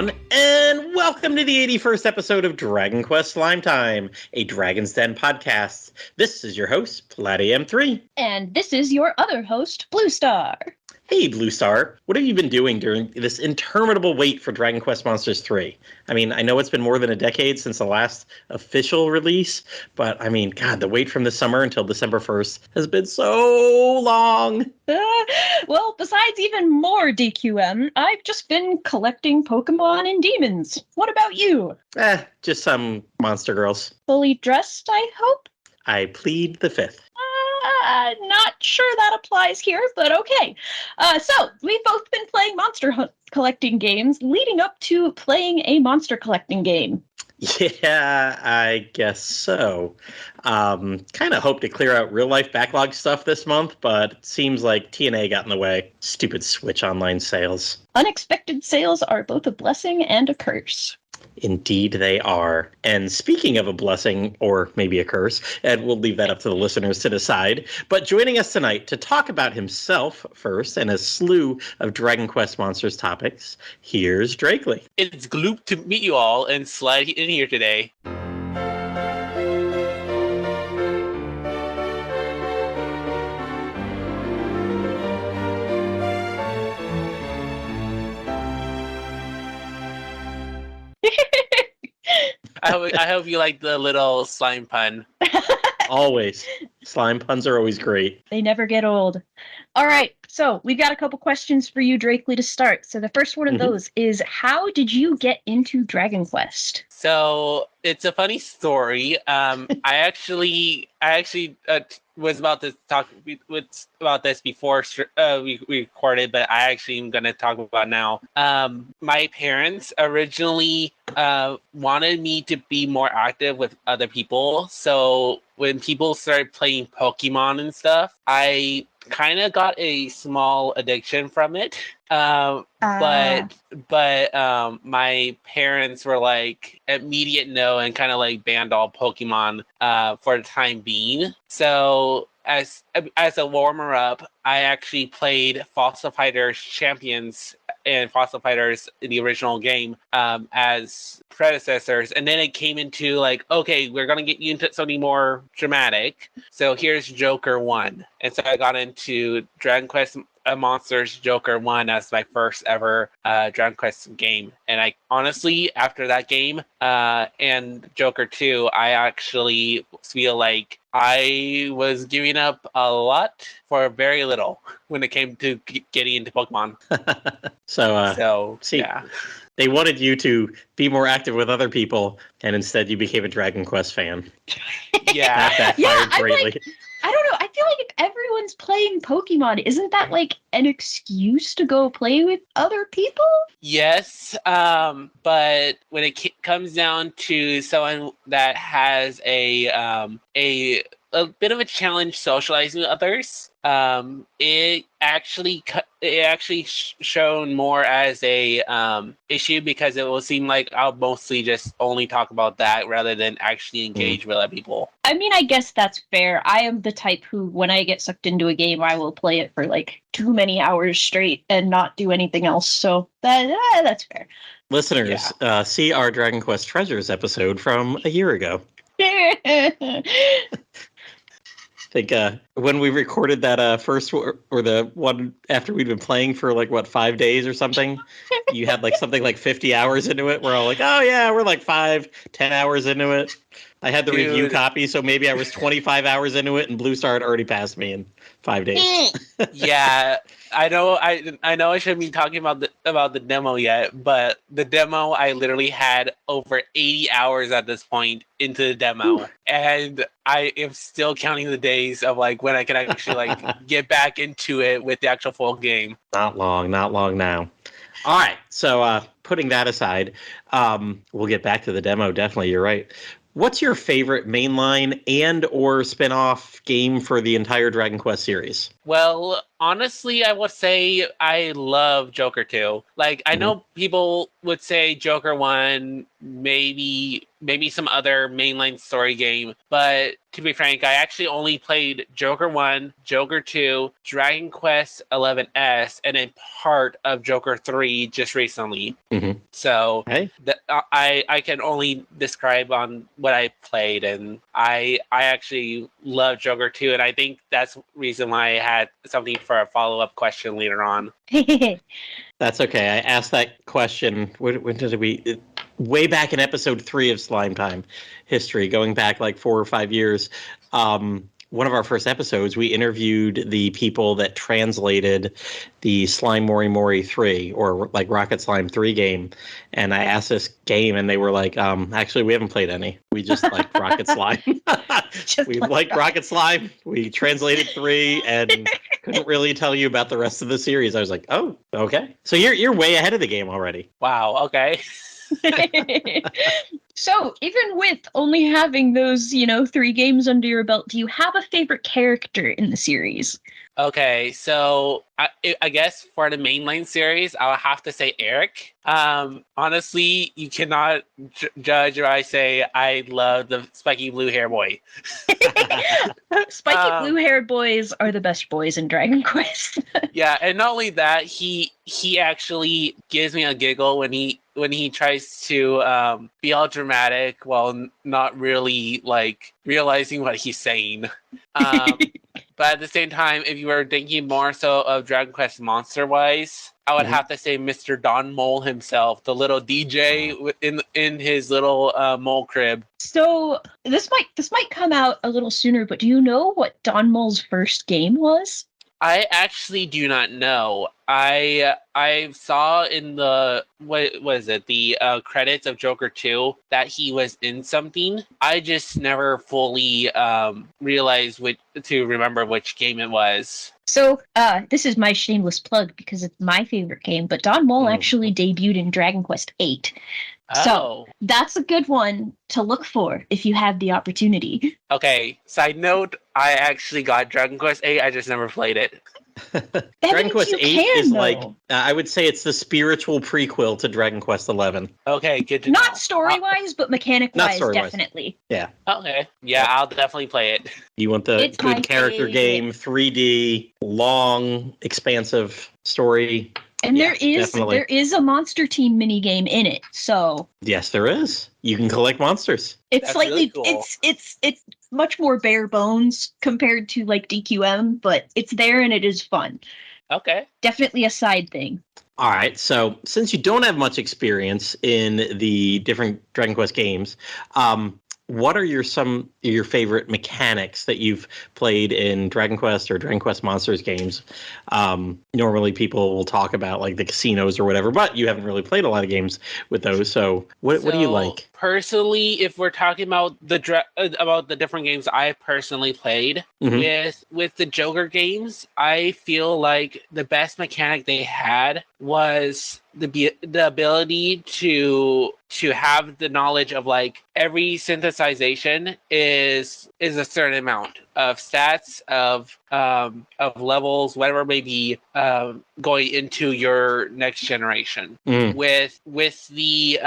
everyone, and welcome to the 81st episode of Dragon Quest Slime Time, a Dragon's Den podcast. This is your host, Platty M3. And this is your other host, Bluestar. Hey, Bluestar, what have you been doing during this interminable wait for Dragon Quest Monsters 3? I mean, I know it's been more than a decade since the last official release, but I mean, God, the wait from this summer until December 1st has been so long. Well, besides even more DQM, I've just been collecting Pokemon and demons. What about you? Just some monster girls. Fully dressed, I hope? I plead the fifth. Not sure that applies here, but okay. So, we've both been playing monster collecting games leading up to playing a monster collecting game. Yeah, I guess so. Kind of hope to clear out real-life backlog stuff this month, but it seems like TNA got in the way. Stupid Switch online sales. Unexpected sales are both a blessing and a curse. Indeed they are. And speaking of a blessing, or maybe a curse, and we'll leave that up to the listeners to decide, but joining us tonight to talk about himself first and a slew of Dragon Quest Monsters topics, here's Drakely. It's gloop to meet you all and slide in here today. I hope you like the little slime pun. Always. Slime puns are always great. They never get old. All right, so we've got a couple questions for you, Drakely, to start. So the first one of those is, how did you get into Dragon Quest? So it's a funny story. I actually was about to talk about this before we recorded, but I actually am going to talk about now. My parents originally wanted me to be more active with other people. So when people started playing Pokemon and stuff, I kind of got a small addiction from it. But my parents were like immediate no and kind of like banned all Pokemon for the time being. So as a warmer up, I actually played Fossil Fighters Champions and Fossil Fighters in the original game as predecessors, and then it came into like, okay, we're gonna get you into something more dramatic. So here's Joker 1, and so I got into Dragon Quest Monsters Joker 1 as my first ever Dragon Quest game. And I honestly, after that game and Joker 2, I actually feel like I was giving up a lot for very little when it came to getting into Pokemon. So yeah. They wanted you to be more active with other people, and instead you became a Dragon Quest fan. Yeah. That backfired greatly. Like, I don't know. I feel like if everyone's playing Pokemon, isn't that like an excuse to go play with other people? Yes, but when it comes down to someone that has a bit of a challenge socializing with others, it actually shown more as a issue, because it will seem like I'll mostly just only talk about that rather than actually engage with other people. I mean, I guess that's fair. I am the type who, when I get sucked into a game, I will play it for like too many hours straight and not do anything else. So that's fair. Listeners, see our Dragon Quest Treasures episode from a year ago. I think when we recorded that first or the one after we'd been playing for like 5 days or something, you had like something like 50 hours into it. We're all like, oh yeah, we're like 5-10 hours into it. I had the review copy, so maybe I was 25 hours into it, and Bluestar had already passed me in 5 days. Yeah, I know. I shouldn't be talking about the demo yet, but the demo, I literally had over 80 hours at this point into the demo. And I am still counting the days of like when I can actually like get back into it with the actual full game. Not long now. All right, so putting that aside, we'll get back to the demo. Definitely, you're right. What's your favorite mainline and or spin-off game for the entire Dragon Quest series? Well, honestly, I would say I love Joker 2. Like, I know people would say Joker 1 maybe maybe some other mainline story game. But to be frank, I actually only played Joker 1, Joker 2, Dragon Quest 11S, and a part of Joker 3 just recently. Mm-hmm. So Hey. I can only describe on what I played, and I actually love Joker 2, and I think that's the reason why I had something for a follow-up question later on. That's okay. I asked that question. When did we? Way back in episode 3 of Slime Time history, going back like 4 or 5 years. One of our first episodes, we interviewed the people that translated the Slime Mori Mori 3 or like Rocket Slime 3 game. And I asked this game and they were like, actually, we haven't played any. We just like Rocket Slime. We like Rocket Slime. We translated 3 and couldn't really tell you about the rest of the series. I was like, oh, okay. So you're way ahead of the game already. Wow, okay. So, even with only having those, 3 games under your belt, do you have a favorite character in the series? Okay, so I guess for the mainline series, I'll have to say Eric. Honestly, you cannot judge or I say I love the spiky blue hair boy. Spiky blue-haired boys are the best boys in Dragon Quest. Yeah, and not only that, he actually gives me a giggle when he tries to be all dramatic while not really like realizing what he's saying. But at the same time, if you were thinking more so of Dragon Quest monster-wise, I would have to say Mr. Don Mole himself, the little DJ in his little mole crib. So this might come out a little sooner, but do you know what Don Mole's first game was? I actually do not know. I saw in the what was it the credits of Joker 2 that he was in something. I just never fully realized to remember which game it was. So this is my shameless plug because it's my favorite game, but Don Mole actually debuted in Dragon Quest VIII. So that's a good one to look for if you have the opportunity. Okay, side note, I actually got Dragon Quest VIII, I just never played it. Dragon Quest VIII is like, I would say it's the spiritual prequel to Dragon Quest XI. Okay, good to know. Not story-wise, but mechanic-wise, definitely. Yeah. Okay, yeah, I'll definitely play it. You want the good character game, 3D, long, expansive story. And there is a Monster Team minigame in it, so yes, there is. You can collect monsters. It's That's slightly really cool. It's much more bare bones compared to like DQM, but it's there and it is fun. Okay. Definitely a side thing. All right, so since you don't have much experience in the different Dragon Quest games, what are your favorite mechanics that you've played in Dragon Quest or Dragon Quest Monsters games? Normally people will talk about like the casinos or whatever, but you haven't really played a lot of games with those. So what do you like? Personally, if we're talking about the different games I personally played, with the Joker games, I feel like the best mechanic they had was the ability to have the knowledge of like every synthesization is a certain amount of stats of levels, whatever it may be, going into your next generation. With the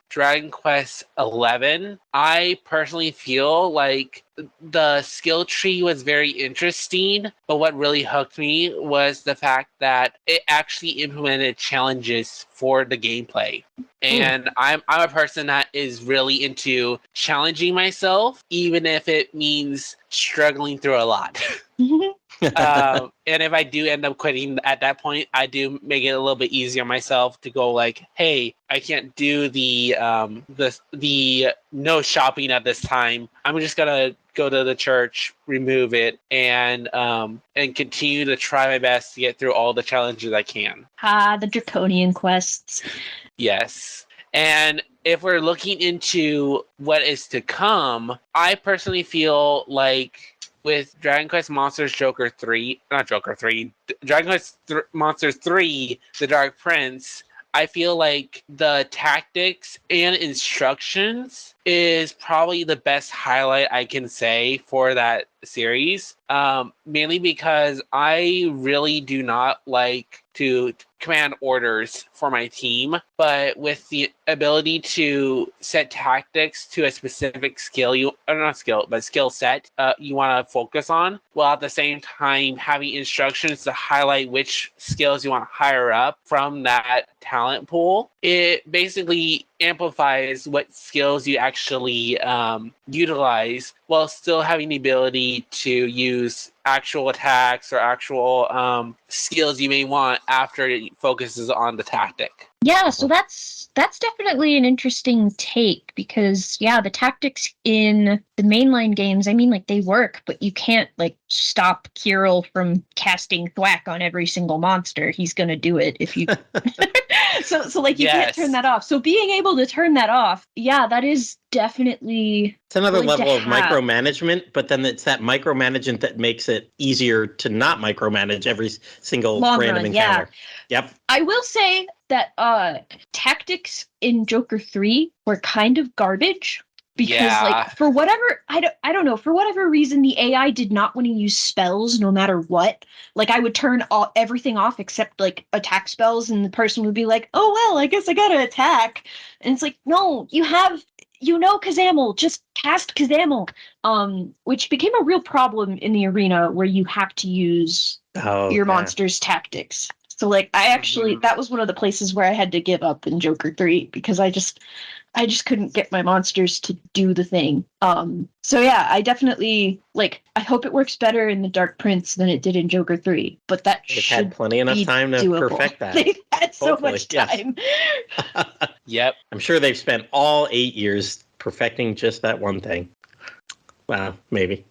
Dragon Quest 11, I personally feel like the skill tree was very interesting, but what really hooked me was the fact that it actually implemented challenges for the gameplay. And I'm a person that is really into challenging myself, even if it means struggling through a lot. And if I do end up quitting at that point, I do make it a little bit easier on myself to go like, hey, I can't do the no shopping at this time. I'm just gonna go to the church, remove it, and continue to try my best to get through all the challenges I can. The draconian quests. Yes. And if we're looking into what is to come, I personally feel like with Dragon Quest Monsters Dragon Quest Monsters 3, The Dark Prince, I feel like the tactics and instructions is probably the best highlight I can say for that series. Mainly because I really do not like to command orders for my team, but with the ability to set tactics to a specific skill skill set you want to focus on, while at the same time having instructions to highlight which skills you want to hire up from that talent pool. It basically amplifies what skills you actually utilize while still having the ability to use actual attacks or actual skills you may want after it focuses on the tactic. Yeah, so that's definitely an interesting take because the tactics in the mainline games, I mean, like, they work, but you can't like stop Kirill from casting thwack on every single monster. He's gonna do it if you so like you can't turn that off. So being able to turn that off, that is definitely it's another level of have. micromanagement, but then it's that micromanagement that makes it easier to not micromanage every single random encounter. Yep. I will say that tactics in Joker 3 were kind of garbage because like for whatever I don't know, for whatever reason the AI did not want to use spells no matter what. Like I would turn everything off except like attack spells, and the person would be like, "Oh well, I guess I got to attack." And it's like, "No, you have Kazamel, just cast Kazamel." Which became a real problem in the arena where you have to use your monster's tactics. So like I actually that was one of the places where I had to give up in Joker 3 because I just couldn't get my monsters to do the thing. So yeah, I definitely I hope it works better in the Dark Prince than it did in Joker 3, but that They've had plenty enough time to doable. perfect that. They've had so much time. Yep. I'm sure they've spent all 8 years perfecting just that one thing. Wow, maybe.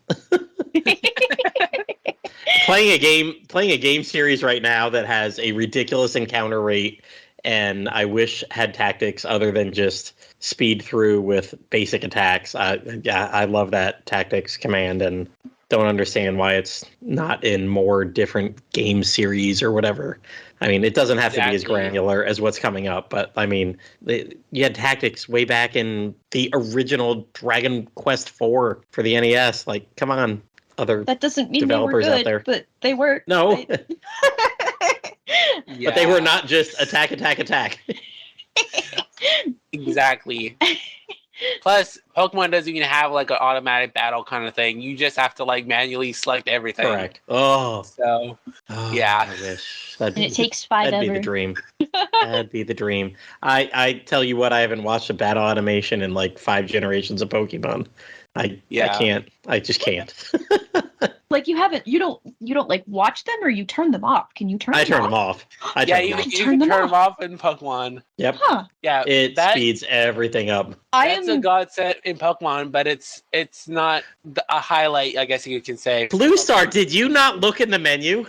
Playing a game series right now that has a ridiculous encounter rate, and I wish had tactics other than just speed through with basic attacks. I love that tactics command, and don't understand why it's not in more different game series or whatever. I mean, it doesn't have to be as granular as what's coming up, but I mean, you had tactics way back in the original Dragon Quest IV for the NES. Like, come on. Other that doesn't mean developers they were good, out there, but they were. No, but they were not just attack. Exactly. Plus, Pokemon doesn't even have like an automatic battle kind of thing. You just have to like manually select everything. Correct. Oh, yeah. I wish. It takes 5 That'd ever. be the dream. That'd be the dream. I tell you what, I haven't watched a battle animation in like 5 generations of Pokemon. I can't. I just can't. Like you don't like watch them, or you turn them off? Can you turn them off? I turn them off. You can turn them off in Pokemon. Yep. Huh. Yeah. It speeds everything up. That's a godsend in Pokemon, but it's not a highlight, I guess you can say. Bluestar, did you not look in the menu?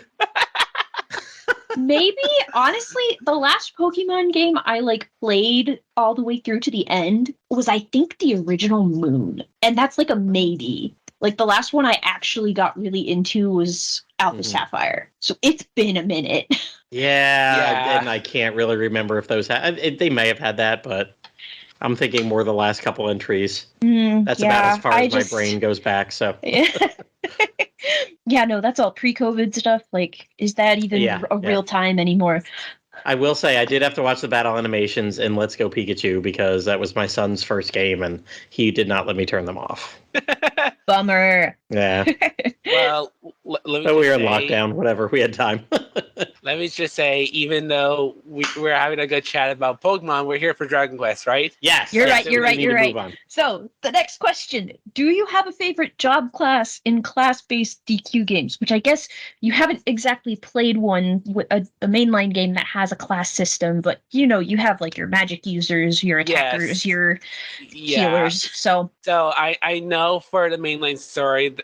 Maybe, honestly, the last Pokemon game I played all the way through to the end was, I think, the original Moon. And that's a maybe. The last one I actually got really into was Alpha Sapphire. So it's been a minute. Yeah. And I can't really remember if those they may have had that, but I'm thinking more the last couple entries. That's about as far as my brain goes back, so. Yeah, no, that's all pre-COVID stuff. Is that even a real time anymore? I will say I did have to watch the battle animations in Let's Go Pikachu because that was my son's first game, and he did not let me turn them off. Bummer. Yeah. Well, let me we were in lockdown, whatever. We had time. Let me just say, even though we're having a good chat about Pokemon, we're here for Dragon Quest, right? Yes. You're right. So, the next question. Do you have a favorite job class in class-based DQ games? Which I guess you haven't exactly played one, with a mainline game that has a class system, but, you have, your magic users, your attackers, your healers, So I know for the mainline story,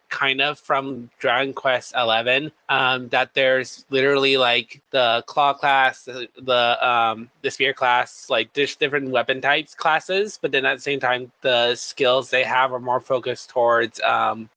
kind of from Dragon Quest 11, that there's literally the claw class, the spear class, just different weapon types classes, but then at the same time the skills they have are more focused towards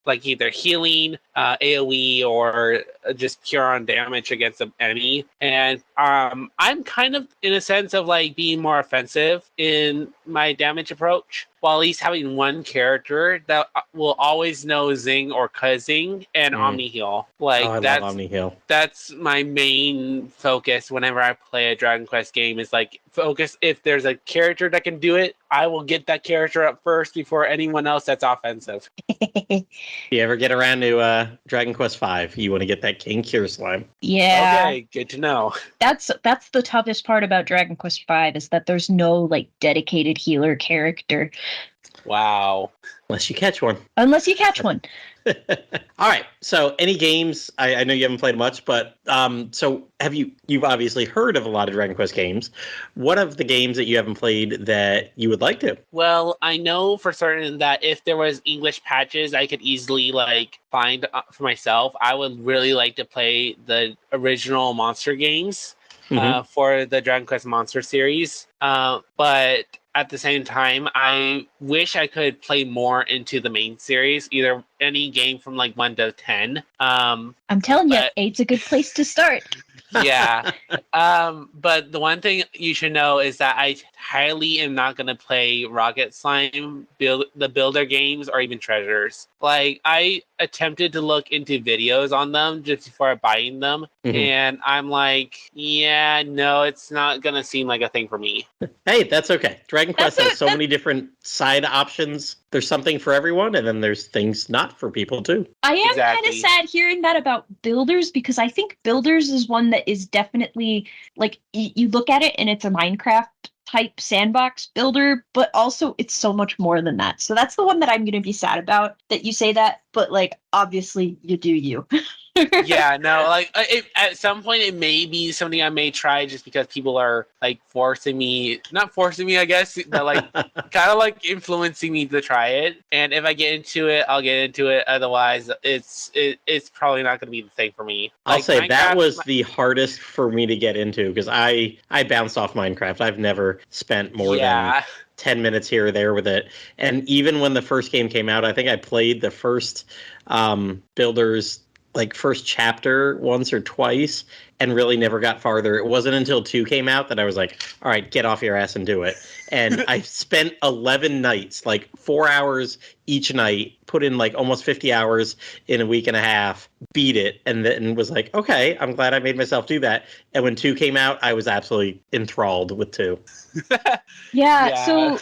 either healing, AoE or just pure on damage against the enemy. And I'm kind of in a sense of like being more offensive in my damage approach, while at least having one character that will always know Zing or Kuzzing and Omni Heal. Like I love Omni Heal. That's my main focus whenever I play a Dragon Quest game, is like focus, if there's a character that can do it, I will get that character up first before anyone else that's offensive. If you ever get around to Dragon Quest V, you want to get that King Cure slime. Yeah. Okay, good to know. That's the toughest part about Dragon Quest V, is that there's no like dedicated healer character. Wow. Unless you catch one. Unless you catch one. All right. So any games, I know you haven't played much, but so you've obviously heard of a lot of Dragon Quest games. What of the games that you haven't played that you would like to? Well, I know for certain that if there was English patches I could easily like find for myself, I would really like to play the original monster games for the Dragon Quest Monster series. But at the same time, I wish I could play more into the main series, either any game from like 1 to 10. I'm telling you, 8's a good place to start. Yeah. But the one thing you should know is that I highly am not going to play Rocket Slime, the Builder games, or even Treasures. Like, I attempted to look into videos on them just before buying them, and I'm like, yeah, no, it's not going to seem like a thing for me. Hey, that's okay. Dragon Quest has so many different side options. There's something for everyone, and then there's things not for people, too. I am kind of sad hearing that about Builders, because I think Builders is one that is definitely, like, you look at it and it's a Minecraft type sandbox builder, but also it's so much more than that. So that's the one that I'm going to be sad about, that you say that, but like, obviously you do you. Yeah, no, like at some point it may be something I may try just because people are like not forcing me, I guess, but like kind of like influencing me to try it. And if I get into it, I'll get into it. Otherwise, it's probably not going to be the thing for me. I'll say Minecraft, that was the hardest for me to get into, because I bounced off Minecraft. I've never spent more than 10 minutes here or there with it. And even when the first game came out, I think I played the first Builders, like first chapter once or twice, and really never got farther. It wasn't until 2 came out that I was like, all right, get off your ass and do it. And I spent 11 nights, like 4 hours each night, put in like almost 50 hours in a week and a half, beat it, and then was like, okay, I'm glad I made myself do that. And when 2 came out, I was absolutely enthralled with 2. Yeah, so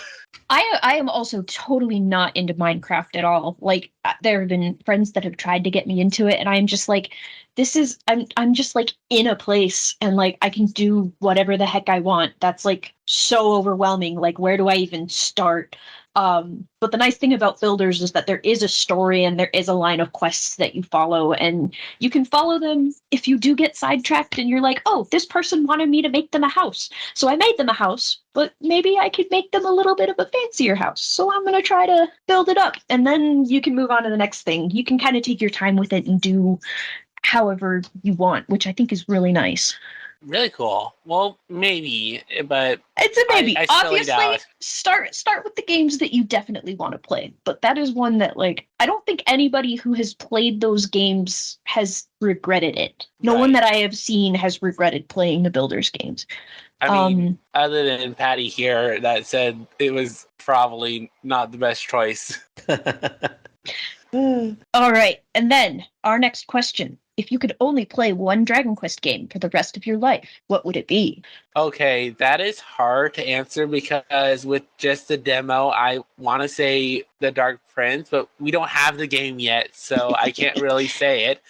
I am also totally not into Minecraft at all. Like, there have been friends that have tried to get me into it, and I'm just like, I'm just like in a place, and like I can do whatever the heck I want. That's like so overwhelming. Like, where do I even start? But the nice thing about Builders is that there is a story and there is a line of quests that you follow, and you can follow them if you do get sidetracked and you're like, oh, this person wanted me to make them a house. So I made them a house, but maybe I could make them a little bit of a fancier house. So I'm going to try to build it up, and then you can move on to the next thing. You can kind of take your time with it and do however you want, which I think is really nice. Really cool. Well, maybe, but it's a maybe. I obviously, start with the games that you definitely want to play. But that is one that, like, I don't think anybody who has played those games has regretted it. No one that I have seen has regretted playing the Builders games. I mean, other than Patty here, that said it was probably not the best choice. All right, and then our next question. If you could only play one Dragon Quest game for the rest of your life, what would it be? Okay, that is hard to answer, because with just the demo, I want to say The Dark Prince, but we don't have the game yet, so I can't really say it.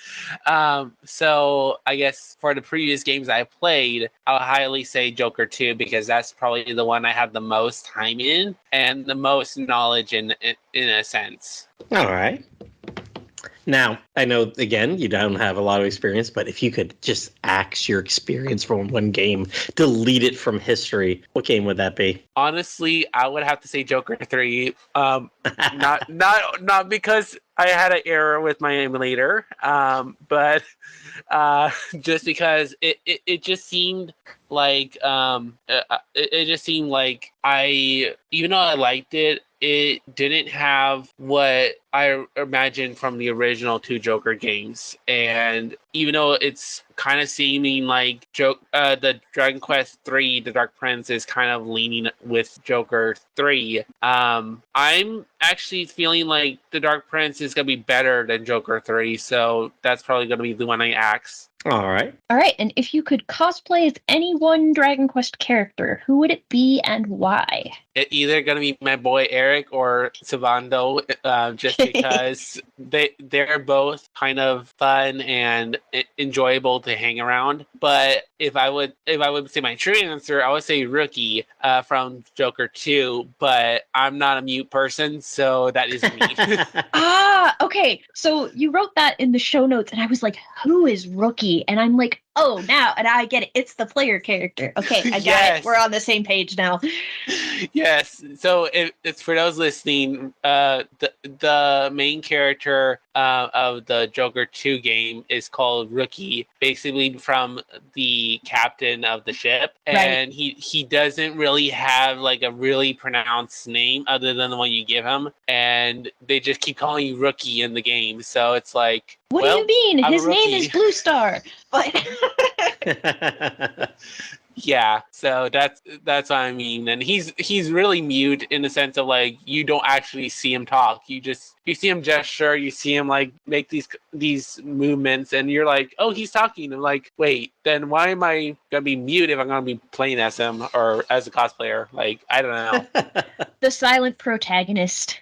So I guess for the previous games I played, I'll highly say Joker 2, because that's probably the one I have the most time in and the most knowledge in a sense. All right. Now, I know, again, you don't have a lot of experience, but if you could just axe your experience from one game, delete it from history, what game would that be? Honestly, I would have to say Joker 3. Not because I had an error with my emulator, but just because it just seemed like even though I liked it, it didn't have what I imagined from the original two Joker games. And even though it's kind of seeming like the Dragon Quest 3, The Dark Prince is kind of leaning with Joker 3, I'm actually feeling like The Dark Prince is going to be better than Joker 3, so that's probably going to be the one I axe. All right. And if you could cosplay as any one Dragon Quest character, who would it be and why? It's either going to be my boy Eric or Savando, just because they're both kind of fun and enjoyable to hang around. But if I would say my true answer, I would say Rookie from Joker 2. But I'm not a mute person, so that is me. Okay. So you wrote that in the show notes, and I was like, "Who is Rookie?" And I'm like, "Oh, and I get it. It's the player character." Okay, I got it. We're on the same page now. Yes. So it's for those listening. The main character of the Joker 2 game is called Rookie, basically from the captain of the ship, and he doesn't really have like a really pronounced name other than the one you give him, and they just keep calling you Rookie in the game. So it's like, what do you mean? His name is Bluestar. But yeah, so that's what I mean. And he's really mute in the sense of like you don't actually see him talk. You see him gesture, you see him like make these movements, and you're like, oh, he's talking. I'm like, wait, then why am I gonna be mute if I'm gonna be playing as him or as a cosplayer? Like, I don't know. The silent protagonist.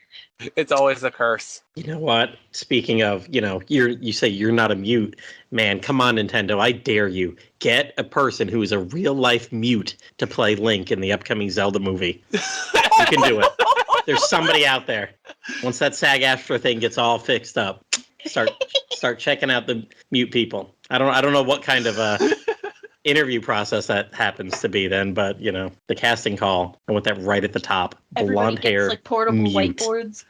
It's always a curse. You know what? Speaking of, you say you're not a mute. Man, come on, Nintendo. I dare you. Get a person who is a real life mute to play Link in the upcoming Zelda movie. You can do it. There's somebody out there. Once that SAG-AFTRA thing gets all fixed up, start checking out the mute people. I don't know what kind of interview process that happens to be then, but the casting call, I want that right at the top. Blonde hair, like portable mute. Whiteboards.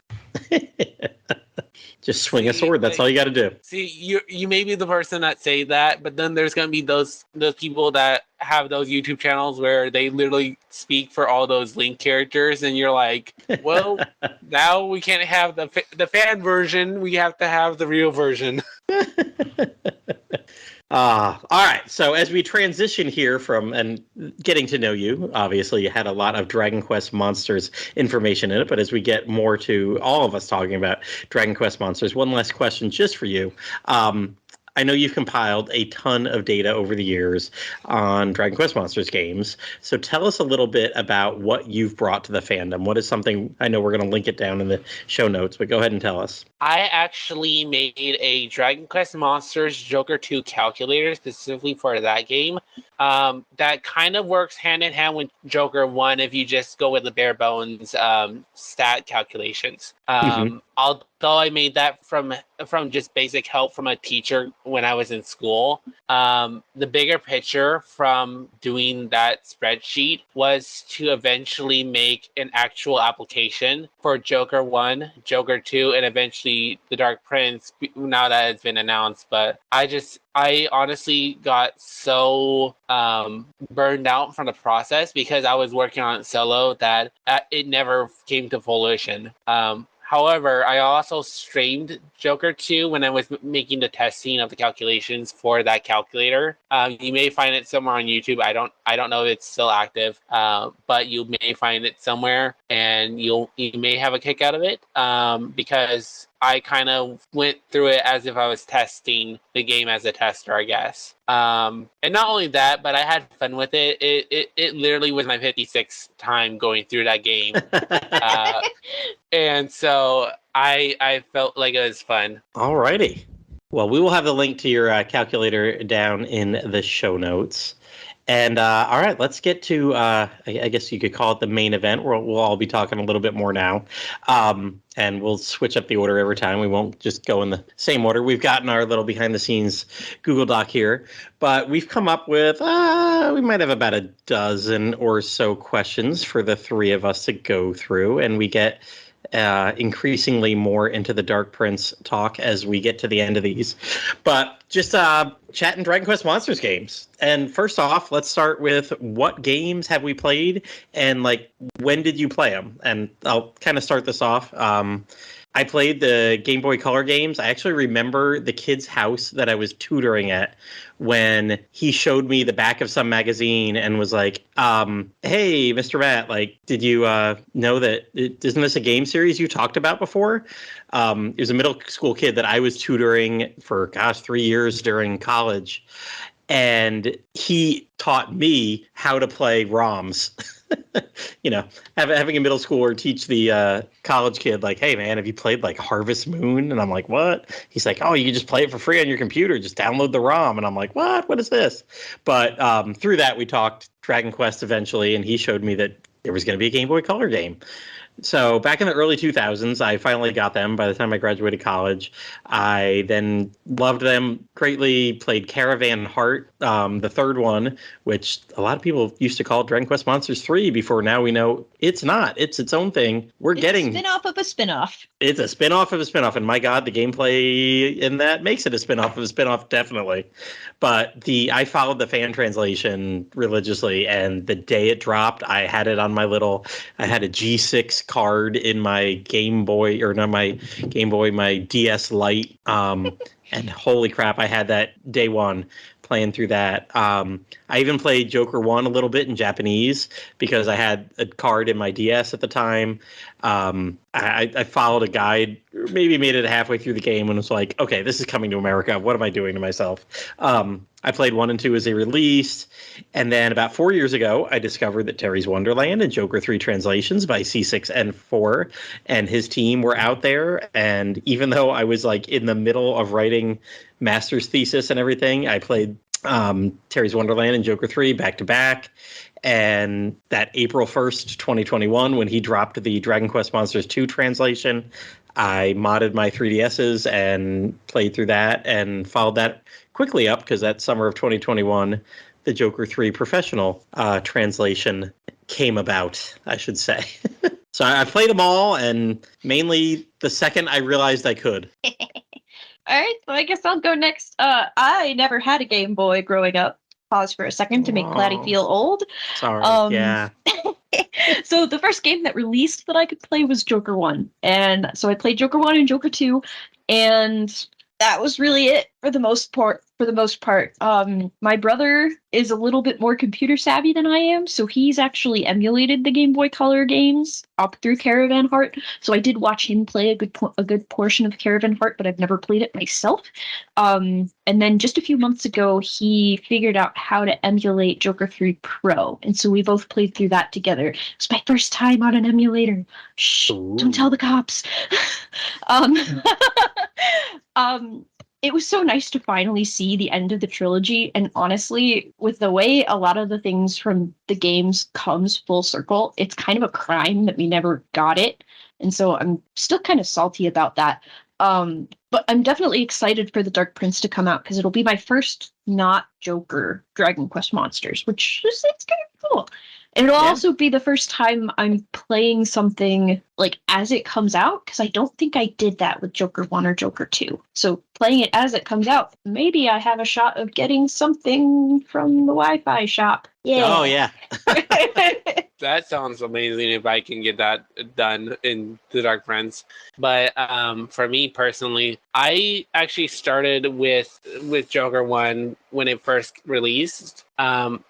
Just swing a sword. That's all you got to do. See, you may be the person that say that, but then there's gonna be those people that have those YouTube channels where they literally speak for all those Link characters, and you're like, well, now we can't have the fan version. We have to have the real version. All right. So as we transition here from and getting to know you, obviously you had a lot of Dragon Quest Monsters information in it, but as we get more to all of us talking about Dragon Quest Monsters, one last question just for you. I know you've compiled a ton of data over the years on Dragon Quest Monsters games. So tell us a little bit about what you've brought to the fandom. What is something, I know we're going to link it down in the show notes, but go ahead and tell us. I actually made a Dragon Quest Monsters Joker 2 calculator specifically for that game. That kind of works hand in hand with Joker 1 if you just go with the bare bones stat calculations. Although I made that from just basic help from a teacher when I was in school, the bigger picture from doing that spreadsheet was to eventually make an actual application for Joker 1, Joker 2, and eventually The Dark Prince, now that it's been announced. But I honestly got so burned out from the process because I was working on it solo that it never came to fruition. However, I also streamed Joker 2 when I was making the testing of the calculations for that calculator. You may find it somewhere on YouTube. I don't know if it's still active, but you may find it somewhere, and you may have a kick out of it because I kind of went through it as if I was testing the game as a tester, I guess. And not only that, but I had fun with it. It literally was my 56th time going through that game. And so I felt like it was fun. All righty. Well, we will have the link to your calculator down in the show notes. And all right, let's get to, I guess you could call it the main event. We'll all be talking a little bit more now. And we'll switch up the order every time. We won't just go in the same order. We've gotten our little behind the scenes Google Doc here, but we've come up with, we might have about a dozen or so questions for the three of us to go through. And we get increasingly more into the Dark Prince talk as we get to the end of these. But just chatting Dragon Quest Monsters games. And first off, let's start with what games have we played and like when did you play them? And I'll kind of start this off. I played the Game Boy Color games. I actually remember the kid's house that I was tutoring at when he showed me the back of some magazine and was like, hey, Mr. Matt, like, did you know that isn't this a game series you talked about before? It was a middle school kid that I was tutoring for, 3 years during college. And he taught me how to play ROMs. Having a middle schooler teach the college kid, like, hey, man, have you played like Harvest Moon? And I'm like, what? He's like, oh, you can just play it for free on your computer. Just download the ROM. And I'm like, what? What is this? But through that, we talked Dragon Quest eventually, and he showed me that there was going to be a Game Boy Color game. So back in the early 2000s, I finally got them. By the time I graduated college, I then loved them greatly, played Caravan Heart, the third one, which a lot of people used to call Dragon Quest Monsters 3 before now we know it's not. It's its own thing. It's a spin-off of a spin-off. It's a spin-off of a spin-off, and my God, the gameplay in that makes it a spin-off of a spin-off, definitely. But I followed the fan translation religiously, and the day it dropped, I had it on my I had a G6 card in my Game Boy, or not my Game Boy, my DS Lite, and holy crap, I had that day one playing through that. I even played Joker 1 a little bit in Japanese because I had a card in my DS at the time. I followed a guide, maybe made it halfway through the game and was like, okay, this is coming to America. What am I doing to myself? I played 1 and 2 as they released. And then about 4 years ago, I discovered that Terry's Wonderland and Joker 3 translations by C6N4 and his team were out there. And even though I was like in the middle of writing master's thesis and everything, I played Terry's Wonderland and Joker 3 back to back. And that April 1st, 2021, when he dropped the Dragon Quest Monsters 2 translation, I modded my 3DSs and played through that and followed that quickly up because that summer of 2021, the Joker 3 professional translation came about, I should say. So I played them all, and mainly the second I realized I could. All right, so I guess I'll go next. I never had a Game Boy growing up. Pause for a second to make Platty feel old. Sorry, yeah. So the first game that released that I could play was Joker 1. And so I played Joker 1 and Joker 2, and that was really it for the most part. My brother is a little bit more computer savvy than I am, so he's actually emulated the Game Boy Color games up through Caravan Heart. So I did watch him play a good portion of Caravan Heart, but I've never played it myself. And then just a few months ago, he figured out how to emulate Joker 3 Pro, and so we both played through that together. It's my first time on an emulator. Shh! Ooh. Don't tell the cops. It was so nice to finally see the end of the trilogy, and honestly, with the way a lot of the things from the games comes full circle, it's kind of a crime that we never got it, and so I'm still kind of salty about that. But I'm definitely excited for the Dark Prince to come out because it'll be my first not Joker Dragon Quest Monsters, which is it's kind of cool. And it'll also be the first time I'm playing something like as it comes out, because I don't think I did that with Joker 1 or Joker 2. So playing it as it comes out, maybe I have a shot of getting something from the Wi-Fi shop. Yeah. Oh, yeah. That sounds amazing if I can get that done in the Dark Prince. But for me personally, I actually started with Joker 1 when it first released.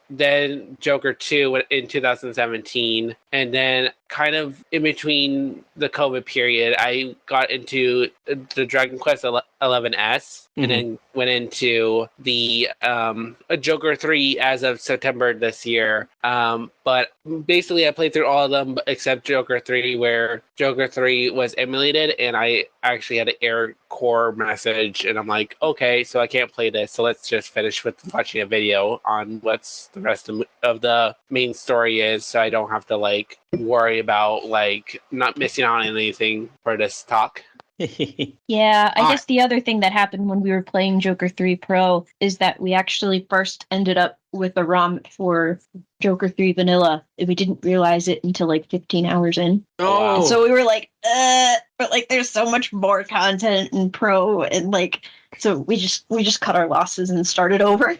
Then Joker 2 in 2017. And then kind of in between the COVID period, I got into the Dragon Quest 11S, and then went into the Joker 3 as of September this year. But basically, I played through all of them except Joker 3, where Joker 3 was emulated, and I actually had an error core message, and I'm like, okay, so I can't play this, so let's just finish with watching a video on what's the rest of the main story is, so I don't have to like worry about like not missing out on anything for this talk. Yeah, I guess the other thing that happened when we were playing Joker 3 Pro is that we actually first ended up with a ROM for Joker 3 Vanilla, and we didn't realize it until like 15 hours in. Oh, And so we were like, but like there's so much more content in Pro, and like so we just cut our losses and started over.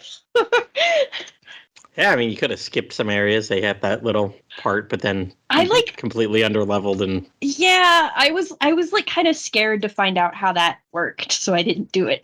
yeah. I mean, you could have skipped some areas. They had that little part, but then I like completely underleveled and. Yeah, I was like kind of scared to find out how that worked, so I didn't do it.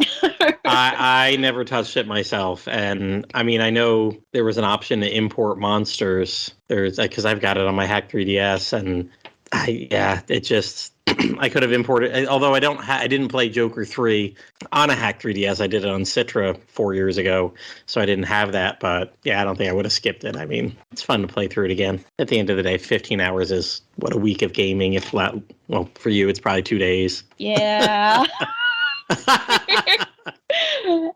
I never touched it myself, and I mean I know there was an option to import monsters. There's because I've got it on my Hack 3DS, and it just I could have imported. Although I didn't play Joker 3 on a Hack 3DS. I did it on Citra 4 years ago, so I didn't have that. But yeah, I don't think I would have skipped it. I mean, it's fun to play through it again. At the end of the day, 15 hours is what a week of gaming. If not, well, for you, it's probably 2 days. Yeah.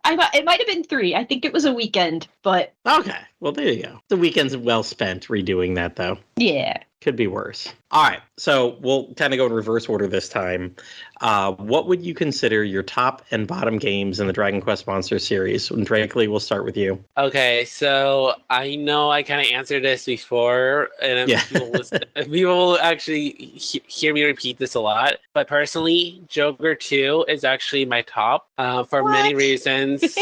I thought it might have been 3. I think it was a weekend, but okay. Well, there you go. The weekend's well spent redoing that, though. Yeah. Could be worse. All right. So we'll kind of go in reverse order this time. What would you consider your top and bottom games in the Dragon Quest Monsters series? And Drankley, we'll start with you. Okay, so I know I kind of answered this before, and people will actually hear me repeat this a lot. But personally, Joker 2 is actually my top for many reasons.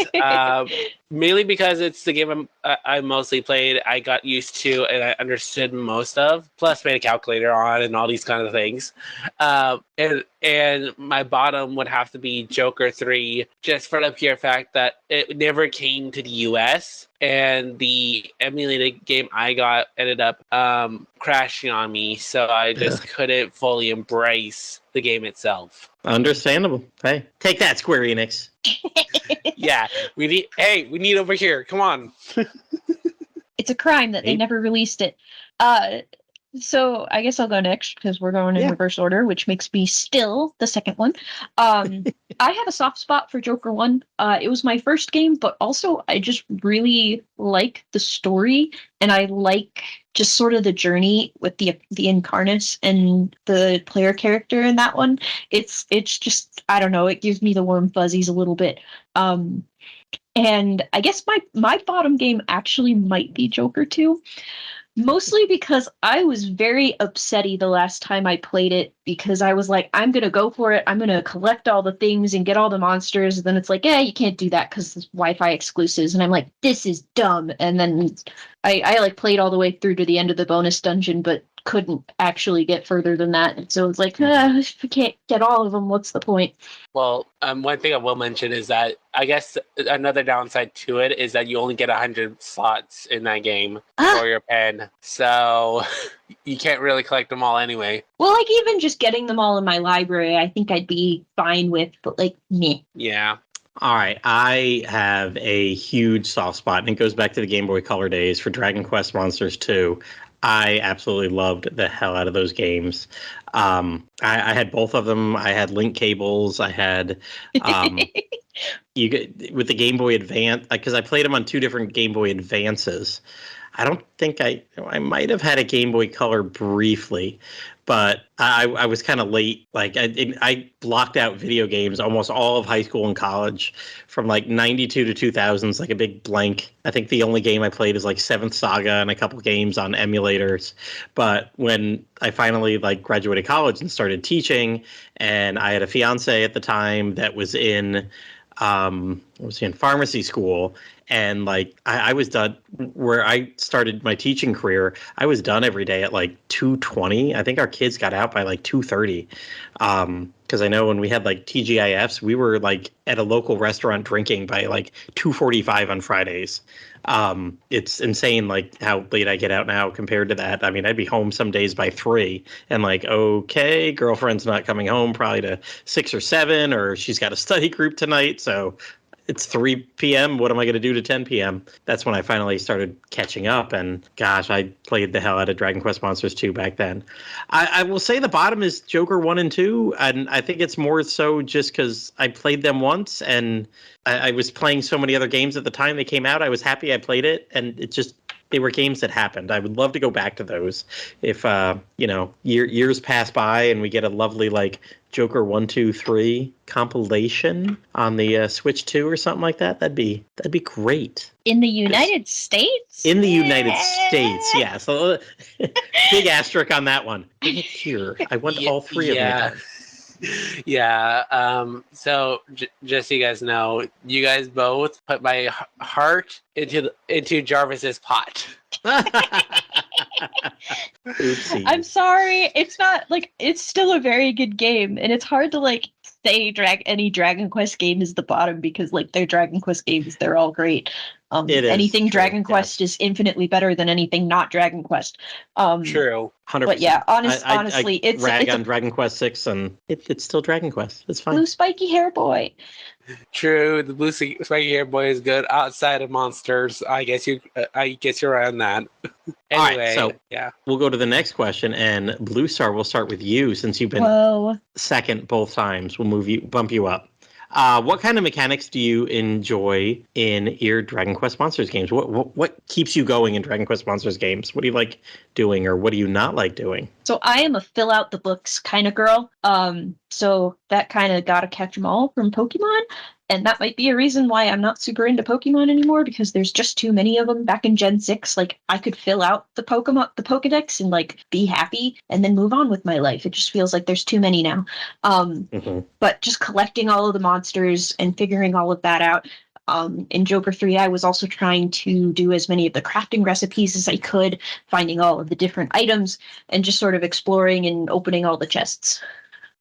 Mainly because it's the game I mostly played, I got used to, and I understood most of. Plus, made a calculator on and all these kinds of things. And my bottom would have to be Joker 3, just for the pure fact that it never came to the US, and the emulated game I got ended up crashing on me, so I just couldn't fully embrace the game itself. Understandable. Hey, take that, Square Enix. Yeah, we need over here. Come on. It's a crime that they never released it. So I guess I'll go next because we're going in reverse order, which makes me still the second one. I have a soft spot for Joker 1. It was my first game, but also I just really like the story, and I like just sort of the journey with the Incarnus and the player character in that one. It's just, I don't know, it gives me the warm fuzzies a little bit. And I guess my bottom game actually might be Joker 2. Mostly because I was very upsetty the last time I played it, because I was like, I'm going to go for it. I'm going to collect all the things and get all the monsters. And then it's like, you can't do that because it's Wi-Fi exclusives. And I'm like, this is dumb. And then I like played all the way through to the end of the bonus dungeon, but couldn't actually get further than that. And so it's like, if we can't get all of them, what's the point? Well, one thing I will mention is that I guess another downside to it is that you only get 100 slots in that game for your pen. So you can't really collect them all anyway. Well, like even just getting them all in my library, I think I'd be fine with, but like, meh. Yeah. All right, I have a huge soft spot, and it goes back to the Game Boy Color days for Dragon Quest Monsters 2. I absolutely loved the hell out of those games. I had both of them. I had link cables. I had with the Game Boy Advance, because I played them on 2 different Game Boy Advances. I don't think I might have had a Game Boy Color briefly, but I was kind of late. Like I blocked out video games almost all of high school and college, from like 92 to 2000s, like a big blank. I think the only game I played is like Seventh Saga and a couple games on emulators. But when I finally like graduated college and started teaching, and I had a fiance at the time that was in pharmacy school, and like I was done where I started my teaching career. I was done every day at like 2:20. I think our kids got out by like 2:30. Because I know when we had like TGIFs, we were like at a local restaurant drinking by like 2:45 on Fridays. It's insane like how late I get out now compared to that. I mean, I'd be home some days by 3, and like, okay, girlfriend's not coming home probably to 6 or 7, or she's got a study group tonight, so it's 3 p.m. What am I going to do to 10 p.m.? That's when I finally started catching up. And gosh, I played the hell out of Dragon Quest Monsters 2 back then. I will say the bottom is Joker 1 and 2. And I think it's more so just because I played them once, and I was playing so many other games at the time they came out. I was happy I played it, and it they were games that happened. I would love to go back to those. If years pass by and we get a lovely like Joker 1, 2, 3 compilation on the Switch 2 or something like that, that'd be great. In the United States? In the United States, yeah. So big asterisk on that one. Bring it here. I want all three of them. Yeah. So just so you guys know, you guys both put my heart into Jarvis's pot. Oopsie. I'm sorry. It's not like it's still a very good game, and it's hard to like say any Dragon Quest game is the bottom because like they're Dragon Quest games, they're all great. Anything Dragon Quest is infinitely better than anything not Dragon Quest. True. 100%. But yeah, honestly, it's rag on Dragon Quest 6, and it's still Dragon Quest. It's fine. Blue spiky hair boy. True, the blue spiky hair boy is good outside of monsters. I guess you're right on that. Anyway, all right, so yeah, we'll go to the next question, and Bluestar, we'll start with you since you've been second both times. We'll bump you up. What kind of mechanics do you enjoy in your Dragon Quest Monsters games? What keeps you going in Dragon Quest Monsters games? What do you like doing, or what do you not like doing? So I am a fill out the books kind of girl. So that kind of gotta catch 'em all from Pokemon. And that might be a reason why I'm not super into Pokemon anymore, because there's just too many of them. Back in Gen 6, like I could fill out the Pokedex and like be happy and then move on with my life. It just feels like there's too many now. But just collecting all of the monsters and figuring all of that out. In Joker 3, I was also trying to do as many of the crafting recipes as I could, finding all of the different items and just sort of exploring and opening all the chests.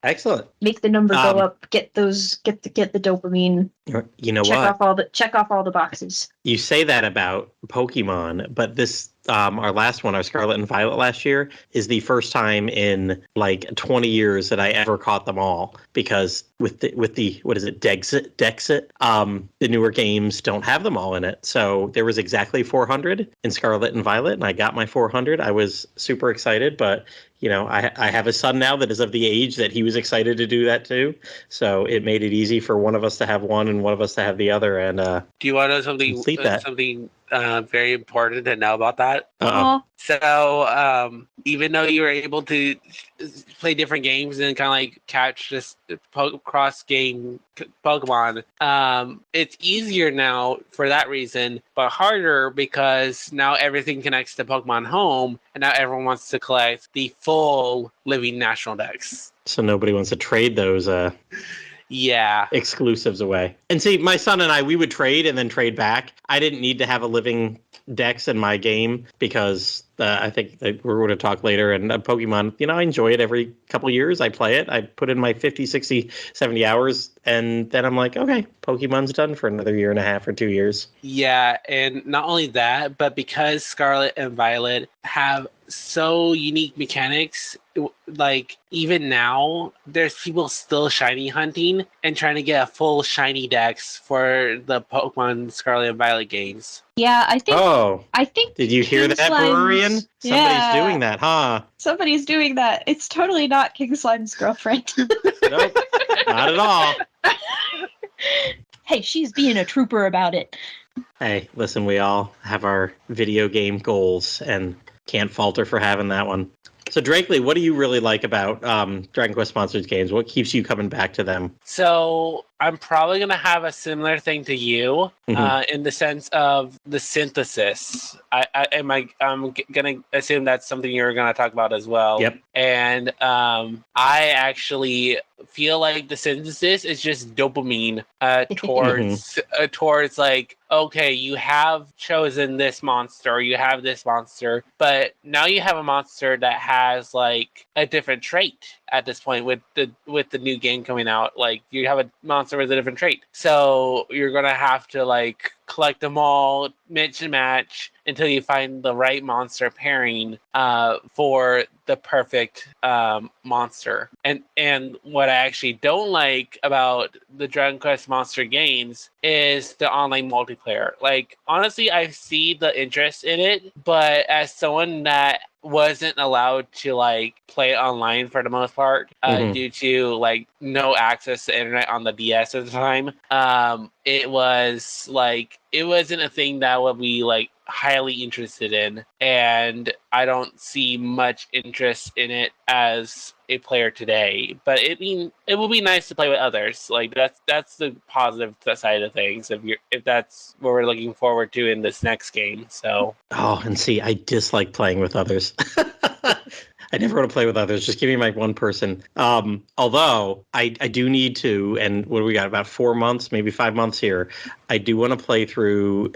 Excellent. Make the number go up. Get the dopamine. You know check off all the boxes. You say that about Pokemon, but this our last one, our Scarlet and Violet last year, is the first time in like 20 years that I ever caught them all, because with the what is it, Dexit, the newer games don't have them all in it. So there was exactly 400 in Scarlet and Violet, and I got my 400. I was super excited, but I have a son now that is of the age that he was excited to do that too. So it made it easy for one of us to have one and one of us to have the other. And do you want to know something? Something very important to know about that. So even though you were able to play different games and kind of like catch this cross game Pokemon, it's easier now for that reason, but harder because now everything connects to Pokemon Home, and now everyone wants to collect the full living national dex. So nobody wants to trade those exclusives away. And see, my son and I, we would trade and then trade back. I didn't need to have a living dex in my game because I think that we're going to talk later. And Pokemon, I enjoy it every couple years. I play it. I put in my 50, 60, 70 hours. And then I'm like, okay, Pokemon's done for another year and a half or 2 years. Yeah. And not only that, but because Scarlet and Violet have so unique mechanics, like even now there's people still shiny hunting and trying to get a full shiny dex for the Pokemon Scarlet and Violet games. Yeah, I think did you hear that, Berurian? Somebody's doing that, huh? Somebody's doing that. It's totally not King Slime's girlfriend. Nope, not at all. Hey, she's being a trooper about it. Hey, listen, we all have our video game goals and can't falter for having that one. So, Drakely, what do you really like about Dragon Quest Monsters games? What keeps you coming back to them? So, I'm probably going to have a similar thing to you in the sense of the synthesis. I'm going to assume that's something you're going to talk about as well. Yep. And I actually feel like the synthesis is just dopamine towards like, okay, you have chosen this monster, you have this monster, but now you have a monster that has like a different trait at this point with the new game coming out. Like you have a monster with a different trait, so you're gonna have to like collect them all, mix and match until you find the right monster pairing for the perfect monster. And what I actually don't like about the Dragon Quest Monster games is the online multiplayer. Like honestly, I see the interest in it, but as someone that wasn't allowed to like play online for the most part due to like no access to internet on the DS at the time, it was like it wasn't a thing that would be like highly interested in, and I don't see much interest in it as a player today. But it will be nice to play with others. Like that's the positive side of things. If that's what we're looking forward to in this next game. So and see, I dislike playing with others. I never want to play with others. Just give me my one person. Although I do need to, and what do we got? About 4 months, maybe 5 months here. I do want to play through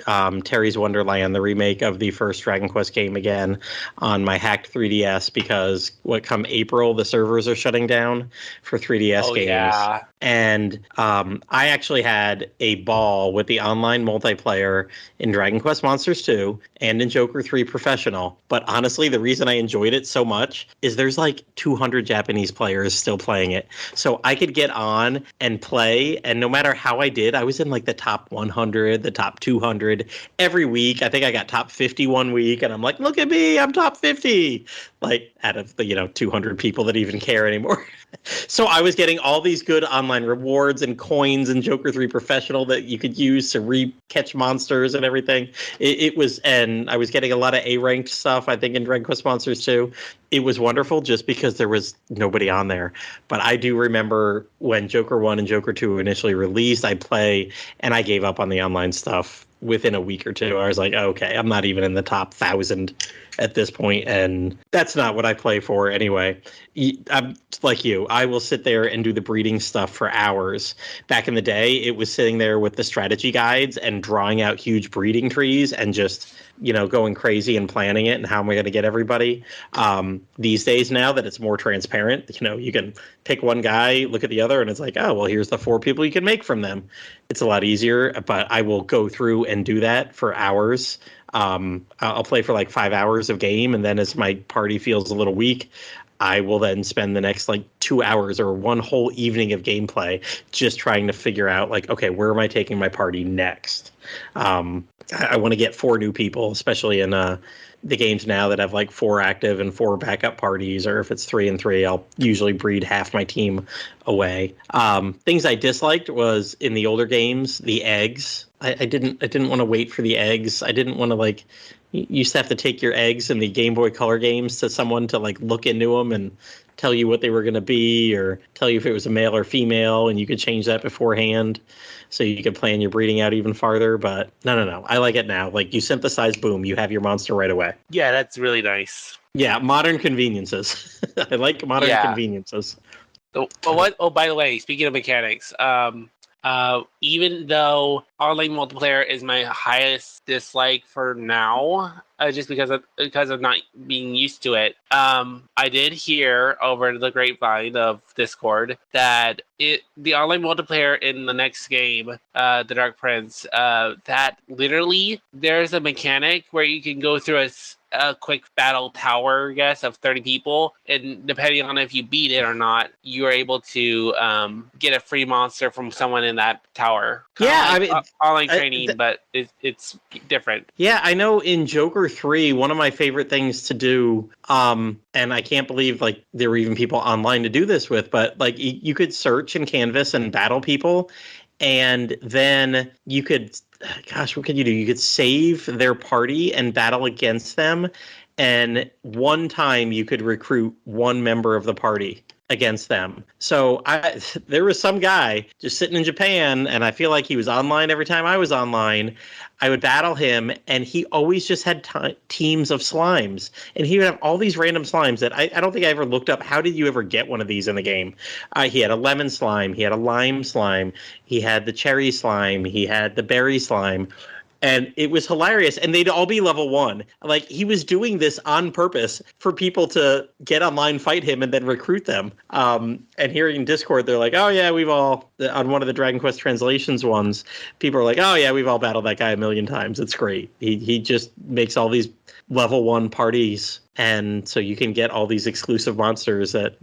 Terry's Wonderland, the remake of the first Dragon Quest game again on my hacked 3DS, because come April, the servers are shutting down for 3DS games. Yeah. And I actually had a ball with the online multiplayer in Dragon Quest Monsters 2 and in Joker 3 Professional. But honestly, the reason I enjoyed it so much is there's like 200 Japanese players still playing it. So I could get on and play, and no matter how I did, I was in like the top 100, the top 200 every week. I think I got top 50 one week, and I'm like, look at me, I'm top 50. Like out of the 200 people that even care anymore. So I was getting all these good online rewards and coins in Joker 3 Professional that you could use to catch monsters and everything. And I was getting a lot of A-ranked stuff, I think, in Dragon Quest Monsters 2. It was wonderful just because there was nobody on there. But I do remember when Joker 1 and Joker 2 initially released, I'd play, and I gave up on the online stuff within a week or two. I was like, okay, I'm not even in the top 1,000 at this point, and that's not what I play for anyway. I'm like you. I will sit there and do the breeding stuff for hours. Back in the day, it was sitting there with the strategy guides and drawing out huge breeding trees and just going crazy and planning it and how am I going to get everybody. These days, now that it's more transparent, you can pick one guy, look at the other, and it's like, oh, well, here's the 4 people you can make from them. It's a lot easier, but I will go through and do that for hours. I'll play for like 5 hours of game, and then as my party feels a little weak, I will then spend the next 2 hours or one whole evening of gameplay just trying to figure out okay, where am I taking my party next? I want to get 4 new people, especially in the games now that have 4 active and 4 backup parties, or if it's 3 and 3, I'll usually breed half my team away. Things I disliked was in the older games, the eggs. I didn't want to wait for the eggs. I didn't want to you used to have to take your eggs in the Game Boy Color games to someone to look into them and tell you what they were going to be, or tell you if it was a male or female, and you could change that beforehand so you could plan your breeding out even farther. But no. I like it now. You synthesize, boom, you have your monster right away. Yeah, that's really nice. Yeah, modern conveniences. I like modern conveniences. Oh, by the way, speaking of mechanics, even though online multiplayer is my highest dislike for now, just because of not being used to it, I did hear over the grapevine of Discord that the online multiplayer in the next game, The Dark Prince, that literally there's a mechanic where you can go through a quick battle tower, I guess, of 30 people, and depending on if you beat it or not, you are able to get a free monster from someone in that tower. Online training, but it's different. Yeah, I know in Joker 3, one of my favorite things to do, and I can't believe there were even people online to do this with, but you could search in Canvas and battle people, and then you could, what could you do? You could save their party and battle against them, and one time you could recruit one member of the party against them. So there was some guy just sitting in Japan, and I feel like he was online every time I was online. I would battle him, and he always just had teams of slimes. And he would have all these random slimes that I don't think I ever looked up. How did you ever get one of these in the game? He had a lemon slime. He had a lime slime. He had the cherry slime. He had the berry slime. And it was hilarious. And they'd all be level 1. He was doing this on purpose for people to get online, fight him, and then recruit them. And here in Discord, they're like, oh, yeah, we've all, on one of the Dragon Quest translations ones, people are like, oh, yeah, we've all battled that guy 1,000,000 times. It's great. He just makes all these level 1 parties. And so you can get all these exclusive monsters that,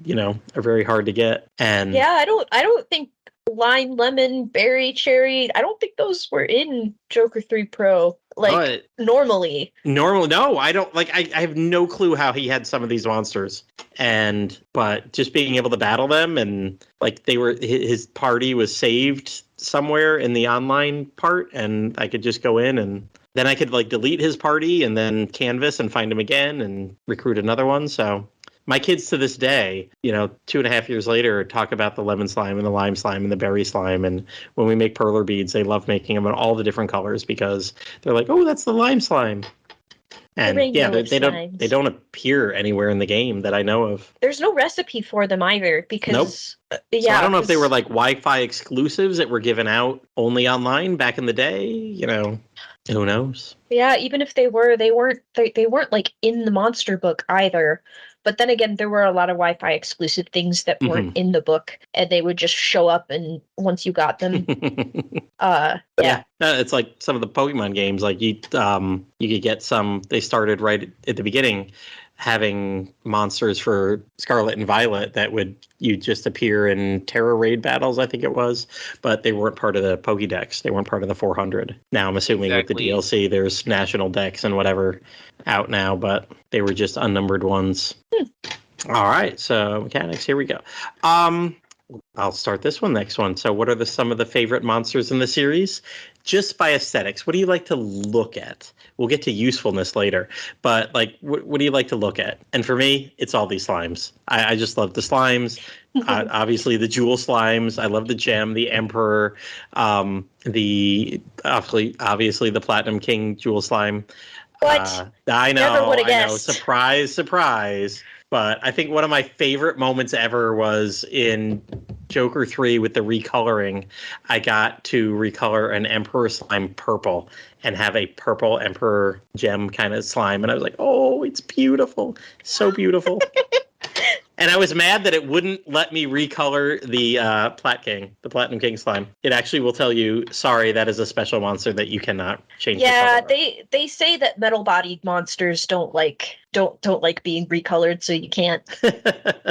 are very hard to get. And yeah, I don't think lime, lemon, berry, cherry. I don't think those were in Joker 3 Pro. Like, normally. Normally, no, I don't, like, I have no clue how he had some of these monsters. But just being able to battle them, and, like, his party was saved somewhere in the online part, and I could just go in, and then I could, like, delete his party and then canvas and find him again and recruit another one, so... My kids to this day, 2.5 years later, talk about the lemon slime and the lime slime and the berry slime. And when we make perler beads, they love making them in all the different colors because they're like, oh, that's the lime slime. And yeah, they don't appear anywhere in the game that I know of. There's no recipe for them either because So I don't know if they were like Wi-Fi exclusives that were given out only online back in the day, who knows? Yeah, even if they were, they weren't like in the monster book either. But then again, there were a lot of Wi-Fi exclusive things that weren't in the book, and they would just show up, and once you got them, it's like some of the Pokemon games. Like you could get some. They started right at the beginning, having monsters for Scarlet and Violet that you just appear in Terra Raid battles, I think it was, but they weren't part of the Pokédex. They weren't part of the 400. Now I'm assuming with the DLC, there's national decks and whatever out now, but they were just unnumbered ones. All right, so mechanics, here we go. I'll start this next one. So what are some of the favorite monsters in the series? Just by aesthetics, what do you like to look at? We'll get to usefulness later, but like, what do you like to look at? And for me, it's all these slimes. I just love the slimes. Obviously, the jewel slimes. I love the gem, the emperor, the obviously the platinum king jewel slime. What? I know. Never would have I know. guessed. Surprise, surprise. But I think one of my favorite moments ever was in Joker 3 with the recoloring. I got to recolor an Emperor slime purple and have a purple Emperor gem kind of slime. And I was like, oh, it's beautiful. So beautiful. And I was mad that it wouldn't let me recolor the Platinum King slime. It actually will tell you, sorry, that is a special monster that you cannot change the color. Yeah, they say that metal-bodied monsters don't like being recolored, so you can't.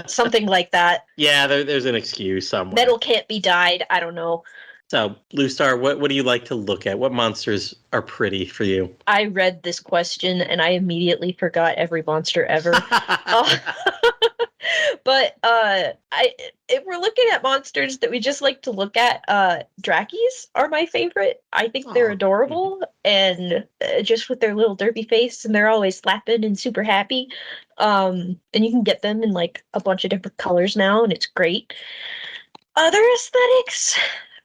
Something like that. Yeah, there's an excuse somewhere. Metal can't be dyed. I don't know. So, Bluestar, what do you like to look at? What monsters are pretty for you? I read this question and I immediately forgot every monster ever. But if we're looking at monsters that we just like to look at, Drackies are my favorite. I think they're adorable, and just with their little derpy face, and they're always laughing and super happy. And you can get them in like a bunch of different colors now, and it's great. Other aesthetics,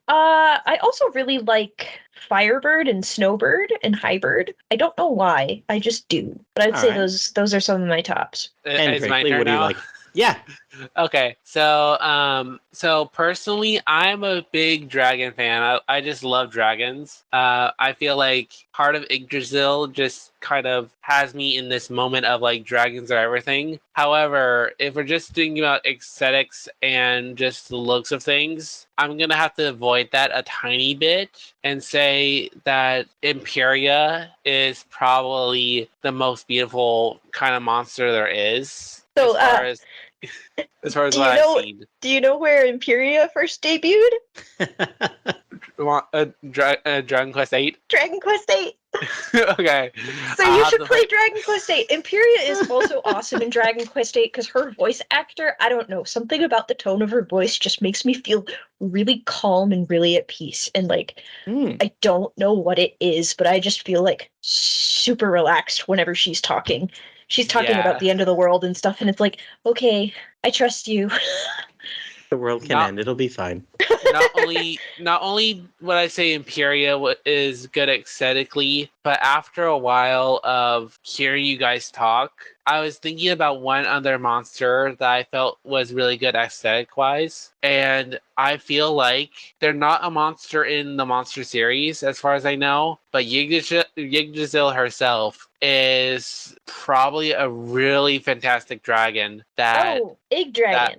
I also really like Firebird and Snowbird and Highbird. I don't know why, I just do. But I'd say those are some of my tops. And Quickly, what do you like? Yeah. Okay, so personally, I'm a big dragon fan. I just love dragons. I feel like part of Yggdrasil just kind of has me in this moment of like dragons are everything. However, if we're just thinking about aesthetics and just the looks of things, I'm gonna have to avoid that a tiny bit and say that Imperia is probably the most beautiful kind of monster there is. So, as far as what I've seen. Do you know where Imperia first debuted? Dragon Quest 8? Dragon Quest 8. Okay. So you should play Dragon Quest 8. Imperia is also awesome in Dragon Quest 8 because her voice actor, I don't know, something about the tone of her voice just makes me feel really calm and really at peace. And like, I don't know what it is, but I just feel like super relaxed whenever she's talking. She's talking about the end of the world and stuff, and it's like, okay, I trust you. The world can end. It'll be fine. Not only would I say Imperia is good aesthetically, but after a while of hearing you guys talk, I was thinking about one other monster that I felt was really good aesthetic-wise, and I feel like they're not a monster in the monster series, as far as I know, but Yggdrasil herself is probably a really fantastic dragon. Yggdragon.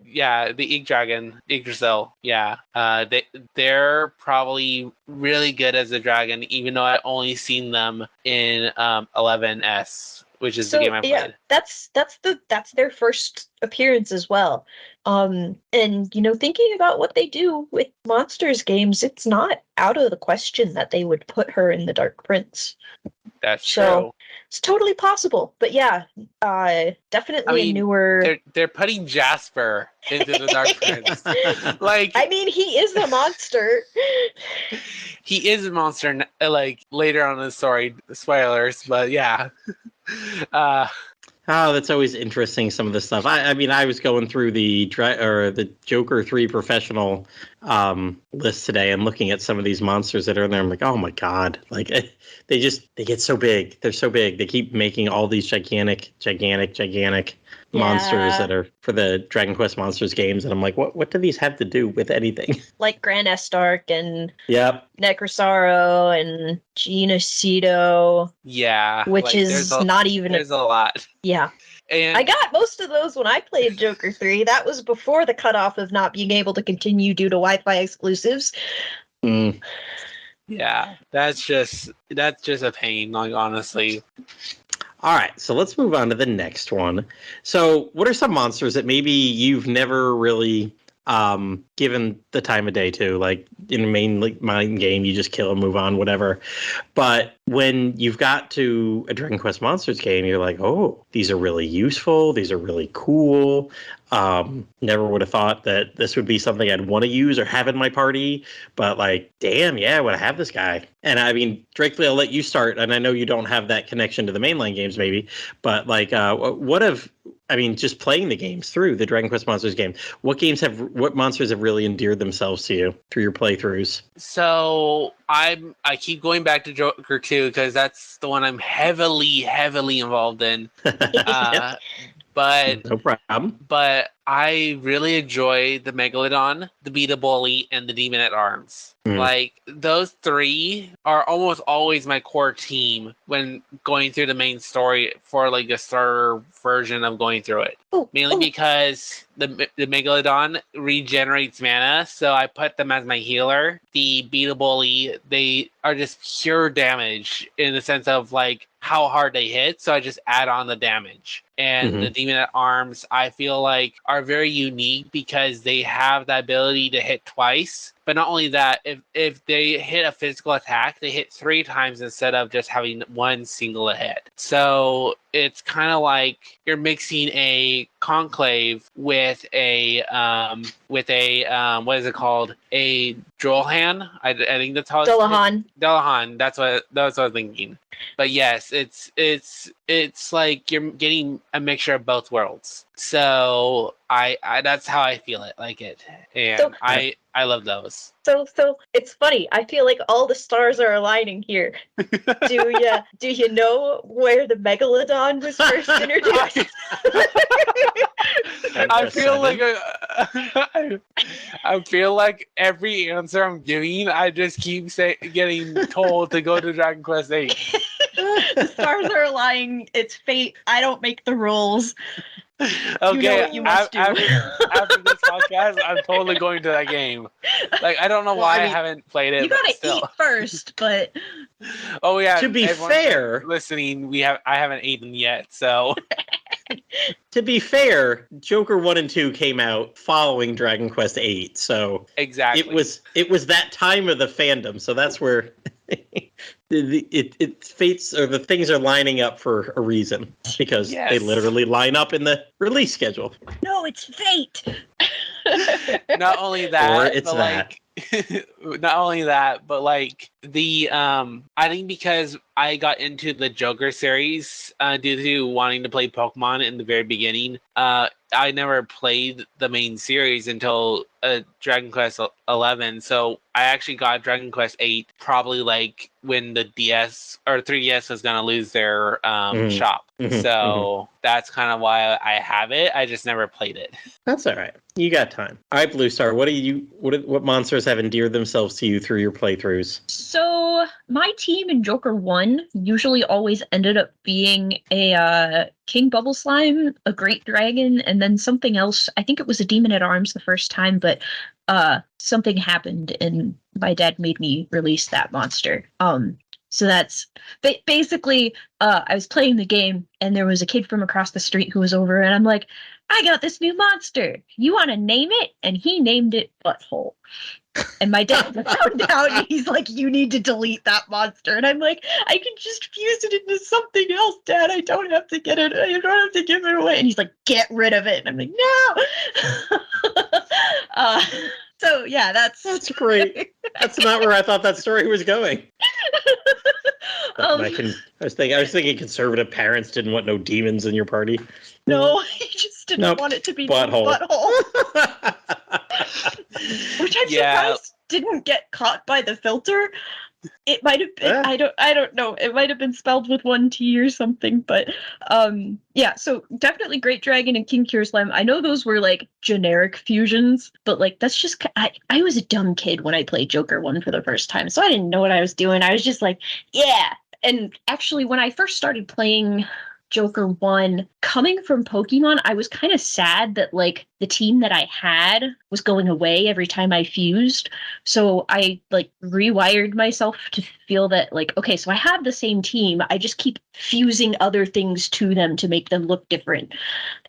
The Yggdrasil. Yeah. They're probably really good as a dragon, even though I only seen them in 11S. which is the game I played. Yeah, that's their first appearance as well. And thinking about what they do with Monsters games, it's not out of the question that they would put her in the Dark Prince. That's true. It's totally possible. But yeah, definitely a newer. They're putting Jasper into the Dark Prince. Like, I mean, he is a monster. He is a monster. Like later on in the story, spoilers. But yeah. Oh, that's always interesting. Some of the stuff. I mean, I was going through the Joker 3 professional list today and looking at some of these monsters that are in there. I'm like, oh my god! Like they get so big. They're so big. They keep making all these gigantic monsters that are for the Dragon Quest Monsters games, and I'm like, what do these have to do with anything? Like Grand Estark and Necrosaro and Genocido. Yeah, which is not even. There's a lot. Yeah. And I got most of those when I played Joker 3. That was before the cutoff of not being able to continue due to Wi-Fi exclusives. Yeah, that's just a pain, like, honestly. All right, so let's move on to the next one. So what are some monsters that maybe you've never really given the time of day to? Like in a main game, you just kill and move on, whatever. But when you've got to a Dragon Quest Monsters game, you're like, oh, these are really useful. These are really cool. Never would have thought that this would be something I'd want to use or have in my party. But like, damn, yeah, I would have this guy. And I mean, Drakely, I'll let you start. And I know you don't have that connection to the mainline games, maybe. But like, just playing the games through the Dragon Quest Monsters game, what monsters have really endeared themselves to you through your playthroughs? So I keep going back to Joker 2 because that's the one I'm heavily involved in. But no problem. But I really enjoy the Megalodon, the Beta Bully, and the Demon at Arms. Like, those three are almost always my core team when going through the main story for like a starter version of going through it. Mainly because the Megalodon regenerates mana, so I put them as my healer. The Beta Bully, they are just pure damage in the sense of like how hard they hit, so I just add on the damage. And the Demon at Arms, I feel like, are very unique because they have the ability to hit twice. But not only that, if they hit a physical attack, they hit 3 times instead of just having one single hit. So it's kind of like you're mixing a Conclave with a what is it called? A Drolhan? I think that's how it's Delahan. That's what I was thinking. But yes, it's like you're getting a mixture of both worlds. So I that's how I feel it, like it, and I love those. So it's funny. I feel like all the stars are aligning here. Do you know where the Megalodon was first introduced? I feel like every answer I'm giving, I just keep getting told to go to Dragon Quest 8. The stars are aligning. It's fate. I don't make the rules. Okay, you know what you must do. After this podcast, I'm totally going to that game. Like, I don't know why I haven't played it. You gotta eat first, but oh yeah. To be fair, listening, I haven't eaten yet, so. To be fair, Joker 1 and 2 came out following Dragon Quest 8, so exactly it was that time of the fandom, so that's where it fates, or the things are lining up for a reason, because they literally line up in the release schedule. No, it's fate. Not only that, or it's that. Not only that, but like the I think because I got into the Joker series due to wanting to play Pokemon in the very beginning, I never played the main series until Dragon Quest 11. So I actually got Dragon Quest 8 probably like when the DS or 3DS was gonna lose their shop. So that's kind of why I have it. I just never played it. That's all right. You got time. All right, Bluestar, what monsters have endeared themselves to you through your playthroughs? So my team in Joker 1 usually always ended up being a King Bubble Slime, a Great Dragon, and then something else. I think it was a Demon at Arms the first time, but something happened and my dad made me release that monster. So that's basically, I was playing the game and there was a kid from across the street who was over and I'm like, I got this new monster. You want to name it? And he named it Butthole. And my dad found out and he's like, you need to delete that monster. And I'm like, I can just fuse it into something else, Dad. I don't have to get it. I don't have to give it away. And he's like, get rid of it. And I'm like, no. So yeah, that's great. That's not where I thought that story was going. I was thinking conservative parents didn't want no demons in your party. No, he just didn't want it to be Butthole. Which I'm surprised didn't get caught by the filter. It might have been, I don't know. It might have been spelled with one T or something, but yeah, so definitely Great Dragon and King Cure Slime. I know those were like generic fusions, but like that's just I was a dumb kid when I played Joker 1 for the first time, so I didn't know what I was doing. I was just like, yeah. And actually when I first started playing Joker 1, coming from Pokemon, I was kind of sad that like the team that I had was going away every time I fused. So I like rewired myself to feel that like, okay, so I have the same team. I just keep fusing other things to them to make them look different.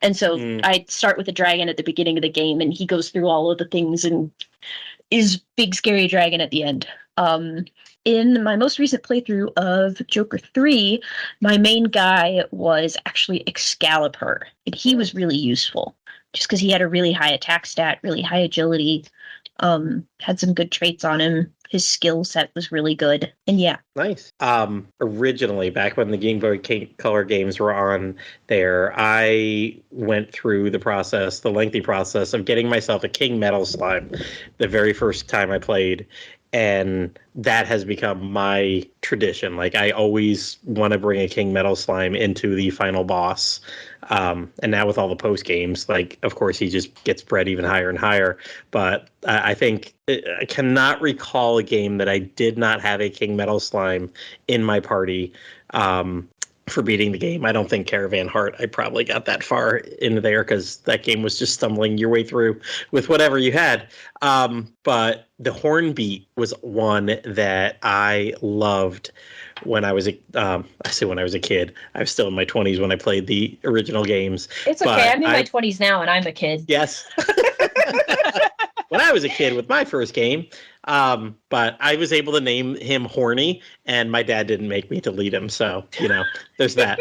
And so I start with a dragon at the beginning of the game and he goes through all of the things and is big scary dragon at the end. In my most recent playthrough of Joker 3, my main guy was actually Excalibur, and he was really useful just because he had a really high attack stat, really high agility, had some good traits on him. His skill set was really good, and yeah. Nice. Originally, back when the Game Boy Color games were on there, I went through the lengthy process of getting myself a King Metal Slime the very first time I played. And that has become my tradition. Like, I always want to bring a King Metal Slime into the final boss. And now with all the post games, like, of course, he just gets bred even higher and higher. But I think I cannot recall a game that I did not have a King Metal Slime in my party for beating the game. I don't think Caravan Heart, I probably got that far into there because that game was just stumbling your way through with whatever you had. But the Hornbeat was one that I loved when I was I say when I was a kid. I was still in my 20s when I played the original games. It's okay. I'm in my 20s now and I'm a kid. Yes. When I was a kid with my first game, but I was able to name him Horny, and my dad didn't make me delete him. So, there's that.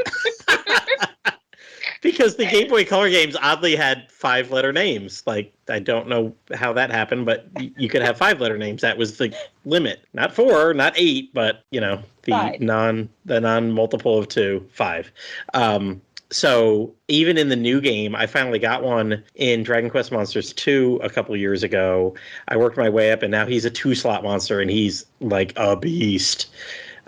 Because the Game Boy Color games oddly had 5-letter names. Like, I don't know how that happened, but you could have 5-letter names. That was the limit. Not 4, not 8, but, the 5. non-multiple of 2, 5. So even in the new game, I finally got one in Dragon Quest Monsters 2 a couple years ago. I worked my way up, and now he's a 2-slot monster, and he's like a beast.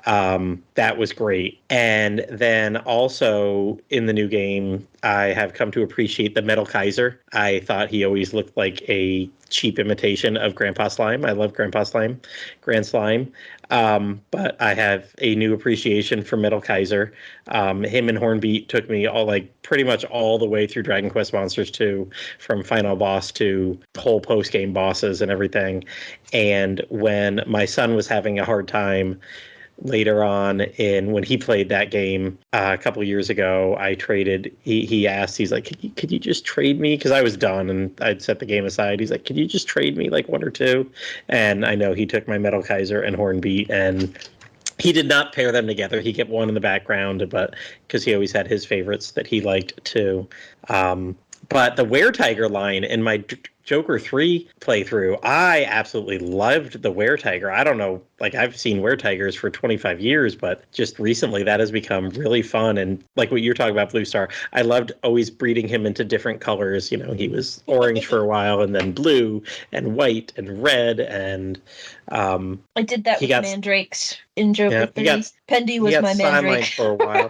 That was great. And then also in the new game, I have come to appreciate the Metal Kaiser. I thought he always looked like a cheap imitation of Grandpa Slime. I love Grandpa Slime, Grand Slime. But I have a new appreciation for Metal Kaiser. Him and Hornbeat took me pretty much all the way through Dragon Quest Monsters 2, from final boss to whole post-game bosses and everything. And when my son was having a hard time later on when he played that game a couple years ago, I traded. He asked, he's like, could you just trade me? Because I was done and I'd set the game aside. He's like, could you just trade me like 1 or 2? And I know he took my Metal Kaiser and Hornbeat, and he did not pair them together. He kept one in the background, but because he always had his favorites that he liked too. But the Were-Tiger line in my Joker 3 playthrough, I absolutely loved the Were-Tiger. I don't know, I've seen Were-Tigers for 25 years, but just recently that has become really fun. And like what you're talking about, Bluestar, I loved always breeding him into different colors. He was orange for a while, and then blue and white and red. And I did that with Mandrakes in Joker 3. Pendy was my Mandrake for a while.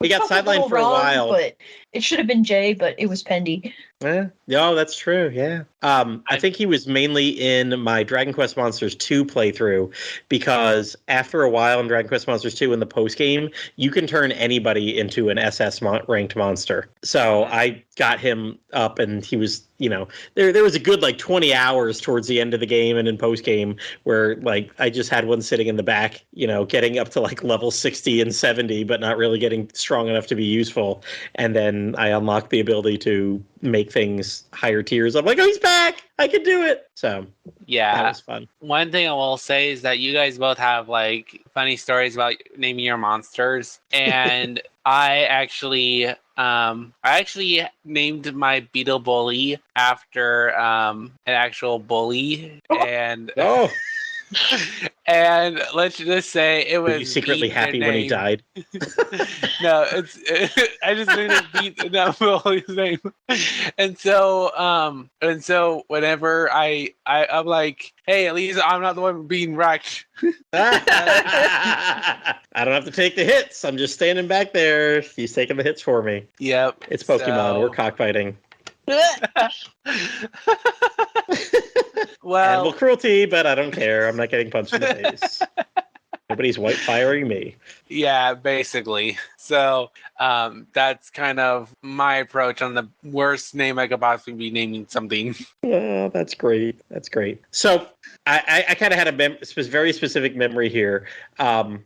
He got sidelined for a while. But it should have been Jay, but it was Pendy. Yeah. No, that's true. Yeah. I think he was mainly in my Dragon Quest Monsters 2 playthrough because after a while in Dragon Quest Monsters 2 in the post game, you can turn anybody into an SS ranked monster. So I got him up and he was, there was a good like 20 hours towards the end of the game and in post game where like I just had one sitting in the back, getting up to like level 60 and 70, but not really getting strong enough to be useful. And then I unlocked the ability to make things higher tiers. I'm like, oh, he's back. I can do it. So yeah, that was fun. One thing I will say is that you guys both have like funny stories about naming your monsters, and I actually named my beetle bully after an actual bully, and and let's just say it was. Were you secretly happy when he died? No, I just named it Beat that bully's name, and so whenever I'm like, hey, at least I'm not the one being wrecked. I don't have to take the hits. I'm just standing back there. He's taking the hits for me. Yep. It's Pokemon. We're cockfighting. Well, animal cruelty, but I don't care. I'm not getting punched in the face. Nobody's white firing me. Yeah, basically. So that's kind of my approach on the worst name I could possibly be naming something. Oh, that's great. That's great. So I kind of had a very specific memory here.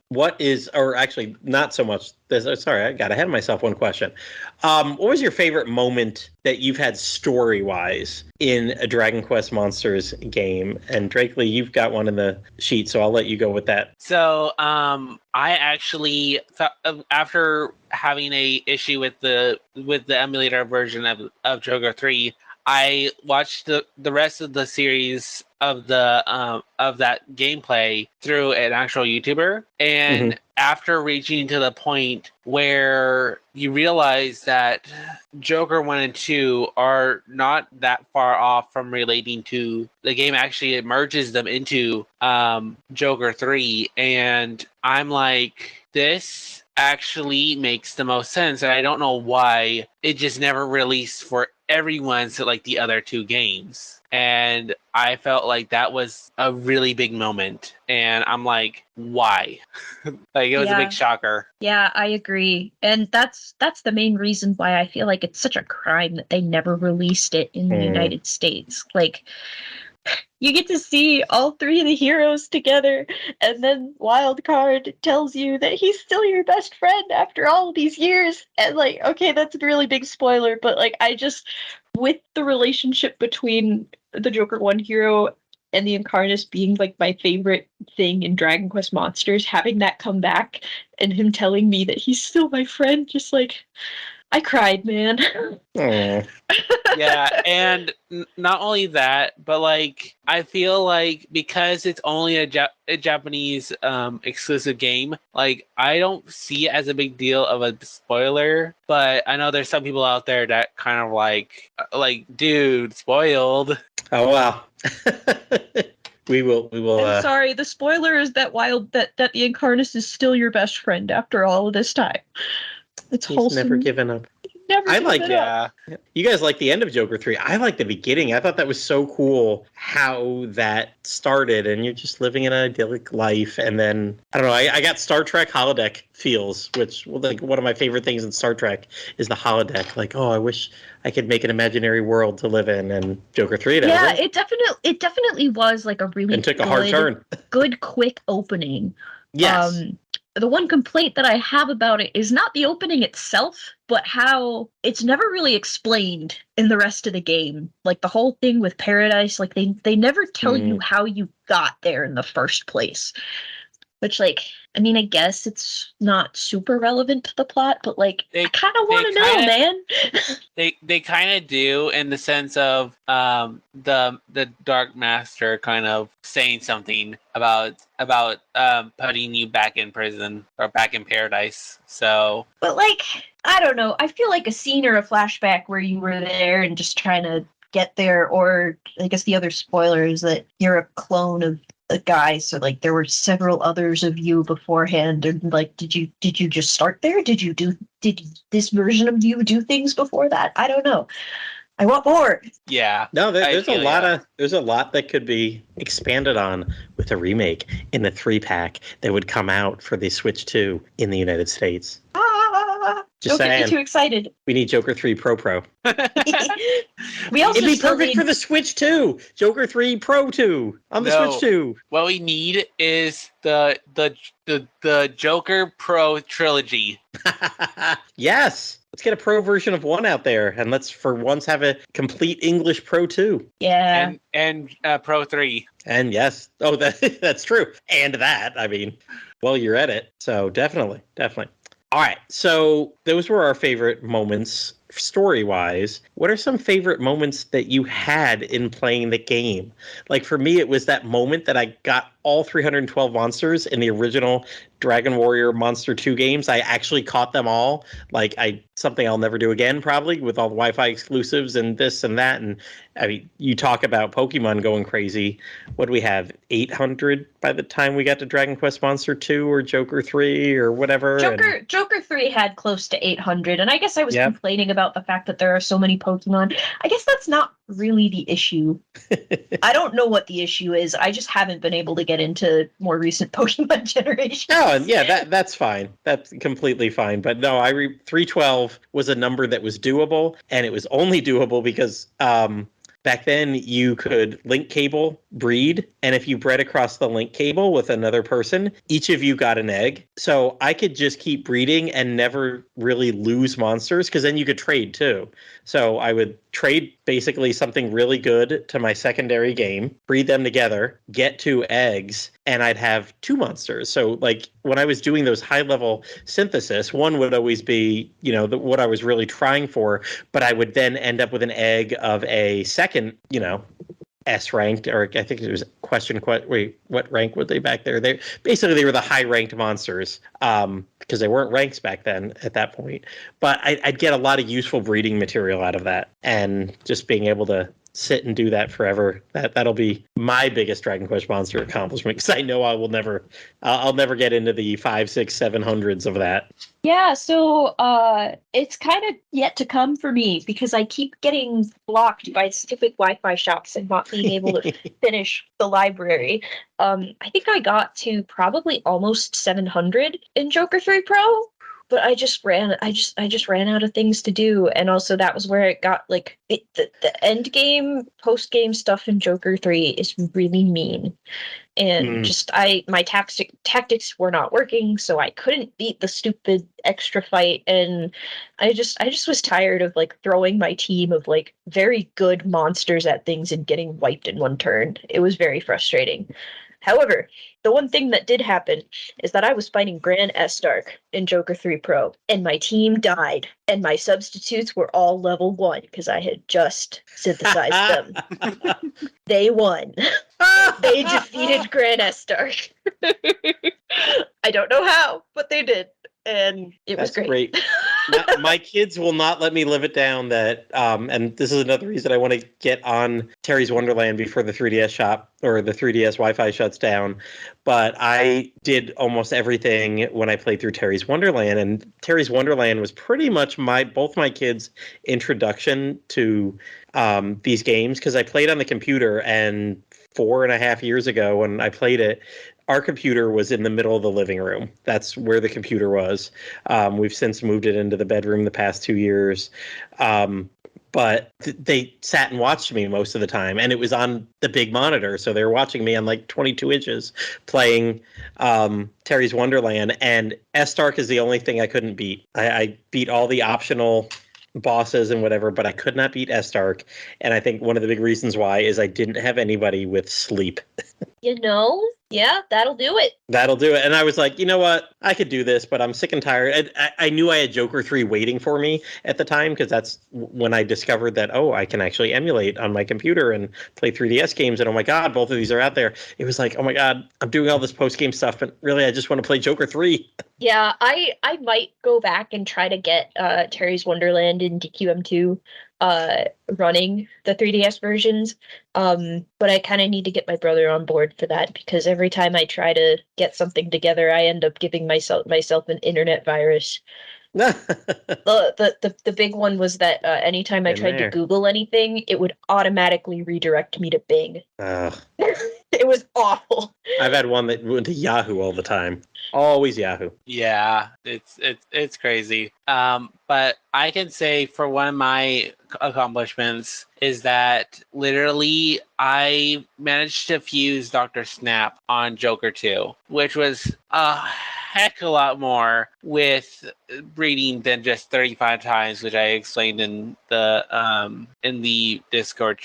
What is, or actually not so much. Sorry, I got ahead of myself. One question. What was your favorite moment that you've had story-wise in a Dragon Quest Monsters game? And Drakely, you've got one in the sheet, so I'll let you go with that. So I actually thought, after having a issue with the emulator version of Joker 3, I watched the rest of the series of that gameplay through an actual YouTuber, and after reaching to the point where you realize that Joker 1 and 2 are not that far off from relating to the game, actually it merges them into Joker 3, and I'm like, this actually makes the most sense, and I don't know why it just never released for everyone to like the other two games. And I felt like that was a really big moment, and I'm like, why? Like, it was a big shocker. Yeah, I agree, and that's the main reason why I feel like it's such a crime that they never released it in the United States. Like, you get to see all three of the heroes together, and then Wildcard tells you that he's still your best friend after all these years. And like, okay, that's a really big spoiler, but like, with the relationship between the Joker 1 hero and the Incarnus being like my favorite thing in Dragon Quest Monsters, having that come back and him telling me that he's still my friend, just like, I cried, man. Yeah, and not only that, but like, I feel like because it's only a Japanese exclusive game, like, I don't see it as a big deal of a spoiler, but I know there's some people out there that kind of like, dude, spoiled. Oh, wow. We will. I'm sorry, the spoiler is that that the Incarnus is still your best friend after all of this time. It's wholesome. Never given up. You guys like the end of Joker 3. I like the beginning. I thought that was so cool how that started, and you're just living an idyllic life. And then, I don't know, I got Star Trek holodeck feels, which, like, one of my favorite things in Star Trek is the holodeck. Like, oh, I wish I could make an imaginary world to live in. And Joker 3, it definitely was like a really and took a hard turn. Good, quick opening. Yes. The one complaint that I have about it is not the opening itself, but how it's never really explained in the rest of the game. Like, the whole thing with Paradise, like, they never tell you how you got there in the first place. Which, like, I mean, I guess it's not super relevant to the plot, but, like, I kind of want to know, man. They kind of do, in the sense of the Dark Master kind of saying something about putting you back in prison or back in paradise. So, but, like, I don't know. I feel like a scene or a flashback where you were there and just trying to get there, or I guess the other spoiler is that you're a clone of a guy, so like there were several others of you beforehand, and like, did you just start there? Did this version of you do things before that? I don't know. I want more. Yeah. No, there's a lot that could be expanded on with a remake in the 3-pack that would come out for the Switch 2 in the United States. Just Don't saying. get me too excited. We need Joker 3 Pro. We also It'd be still perfect for the Switch 2. Joker 3 Pro 2 on the Switch 2. What we need is the Joker Pro trilogy. Yes. Let's get a Pro version of 1 out there, and let's for once have a complete English Pro 2. Yeah. And Pro 3. And yes. Oh, that's true. And that, I mean, well, you're at it. So definitely. All right. So those were our favorite moments story-wise. What are some favorite moments that you had in playing the game? Like for me, it was that moment that I got all 312 monsters in the original Dragon Warrior Monster 2 games. I actually caught them all. Like something I'll never do again, probably, with all the Wi-Fi exclusives and this and that. And I mean, you talk about Pokemon going crazy. What do we have? 800 by the time we got to Dragon Quest Monster 2 or Joker 3 or whatever. Joker 3 had close to 800, and I guess I was complaining about the fact that there are so many Pokemon. I guess that's not really the issue. I don't know what the issue is. I just haven't been able to get into more recent Pokemon generations. Oh, yeah, that's fine. That's completely fine. But no, 312 was a number that was doable, and it was only doable because back then you could link cable breed, and if you bred across the link cable with another person, each of you got an egg. So I could just keep breeding and never really lose monsters, because then you could trade too. So I would trade basically something really good to my secondary game, breed them together, get 2 eggs, and I'd have 2 monsters. So like when I was doing those high level synthesis, one would always be, what I was really trying for, but I would then end up with an egg of a second, S ranked, or I think it was what rank were they back there? They were the high ranked monsters, because they weren't ranks back then at that point. But I'd get a lot of useful breeding material out of that, and just being able to sit and do that forever. That'll be my biggest Dragon Quest Monster accomplishment, because I know I'll never get into the 5, 6, 700s of that. Yeah, so it's kind of yet to come for me, because I keep getting blocked by stupid Wi-Fi shops and not being able to finish the library. I think I got to probably almost 700 in Joker 3 Pro, but I just ran out of things to do, and also that was where it got the end game, post game stuff in Joker 3 is really mean. And my tactics were not working, so I couldn't beat the stupid extra fight, and I just was tired of throwing my team of very good monsters at things and getting wiped in one turn. It was very frustrating. However, the one thing that did happen is that I was fighting Gran Estark in Joker 3 Pro, and my team died, and my substitutes were all level 1 because I had just synthesized them. They won. They defeated Gran Estark. I don't know how, but they did. And it was great. My kids will not let me live it down that, and this is another reason I want to get on Terry's Wonderland before the 3DS shop or the 3DS Wi-Fi shuts down. But I did almost everything when I played through Terry's Wonderland, and Terry's Wonderland was pretty much both my kids' introduction to these games, because I played on the computer, and 4.5 years ago when I played it, our computer was in the middle of the living room. That's where the computer was. We've since moved it into the bedroom the past 2 years. But they sat and watched me most of the time, and it was on the big monitor. So they were watching me on 22 inches playing Terry's Wonderland. And Estark is the only thing I couldn't beat. I beat all the optional bosses and whatever, but I could not beat Estark. And I think one of the big reasons why is I didn't have anybody with sleep. Yeah, that'll do it. That'll do it. And I was like, you know what? I could do this, but I'm sick and tired. I knew I had Joker 3 waiting for me at the time, because that's when I discovered that, I can actually emulate on my computer and play 3DS games. And oh my God, both of these are out there. It was like, oh my God, I'm doing all this post-game stuff, but really I just want to play Joker 3. Yeah, I might go back and try to get Terry's Wonderland and DQM2 running the 3DS versions, but I kind of need to get my brother on board for that, because every time I try to get something together, I end up giving myself an internet virus. The big one was that anytime I tried to Google anything, it would automatically redirect me to Bing. It was awful. I've had one that went to Yahoo all the time. Always Yahoo. Yeah, it's crazy. But I can say for one of my accomplishments is that literally I managed to fuse Dr. Snap on Joker 2, which was a heck a lot more with breeding than just 35 times, which I explained in the Discord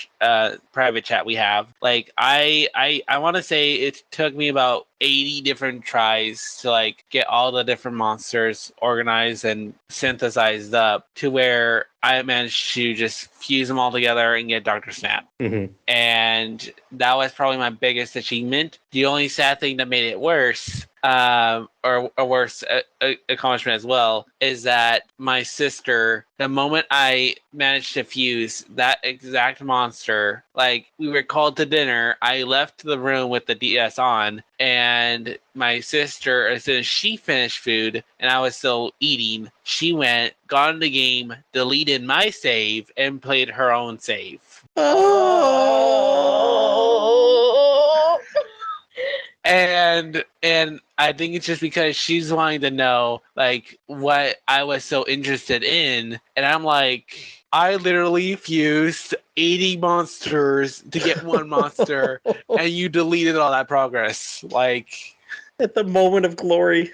private chat we have. Like I want to say it took me about 80 different tries to like get all the different monsters organized and synthesized up to where I managed to just fuse them all together and get Dr. Snap. Mm-hmm. And that was probably my biggest achievement. The only sad thing that made it worse, or a worse accomplishment as well, is that my sister, the moment I managed to fuse that exact monster, like we were called to dinner, I left the room with the DS on, and my sister, as soon as she finished food and I was still eating, she went, got in the game, deleted my save, and played her own save. Oh. And I think it's just because she's wanting to know like what I was so interested in, and I'm like, I literally fused 80 monsters to get one monster, and you deleted all that progress. Like, at the moment of glory.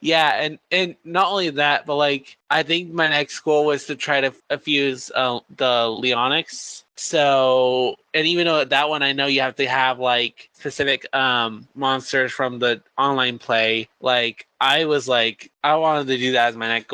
Yeah, and not only that, but like I think my next goal was to try to fuse the Leonix. So, and even though that one I know you have to have like specific monsters from the online play, like I was like I wanted to do that as my next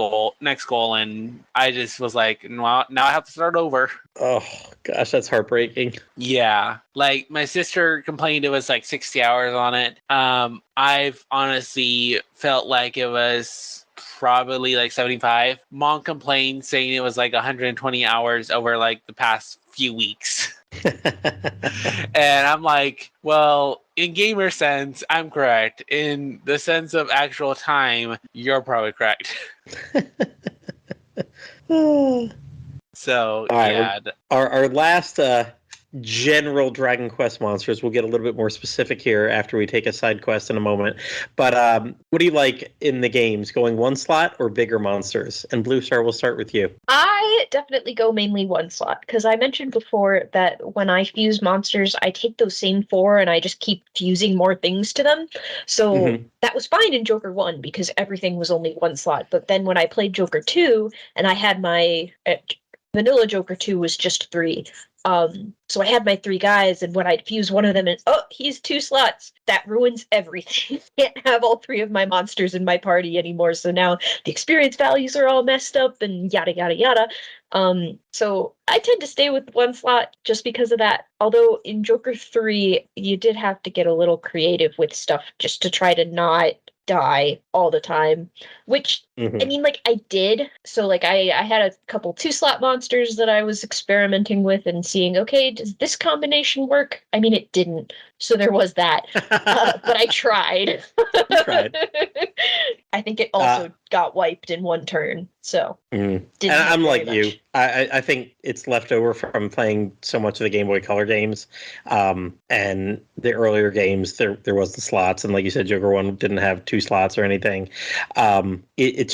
goal, and I just was like, well, now I have to start over. Oh gosh, that's heartbreaking. Yeah, like my sister complained it was like 60 hours on it. I've honestly felt like it was probably like 75. Mom complained saying it was like 120 hours over like the past few weeks. And I'm like, well, in gamer sense, I'm correct. In the sense of actual time, you're probably correct. So, right, yeah. Our last general Dragon Quest monsters, we'll get a little bit more specific here after we take a side quest in a moment. But what do you like in the games? Going one slot or bigger monsters? And Bluestar, we'll start with you. I definitely go mainly one slot, because I mentioned before that when I fuse monsters, I take those same 4 and I just keep fusing more things to them. So that was fine in Joker 1 because everything was only one slot. But then when I played Joker 2 and I had my vanilla Joker 2 was just 3. So I had my 3 guys, and when I'd fuse one of them and he's 2 slots, that ruins everything. Can't have all 3 of my monsters in my party anymore. So now the experience values are all messed up and yada yada yada. So I tend to stay with one slot just because of that. Although in Joker 3, you did have to get a little creative with stuff just to try to not die all the time, which I mean, like, I did. So like I had a couple 2-slot monsters that I was experimenting with and seeing, okay, does this combination work? I mean, it didn't, so there was that. But I tried. I think it also got wiped in one turn, so and I'm like you. I think it's left over from playing so much of the Game Boy Color games, and the earlier games. There was the slots, and like you said, Joker 1 didn't have 2 slots or anything. It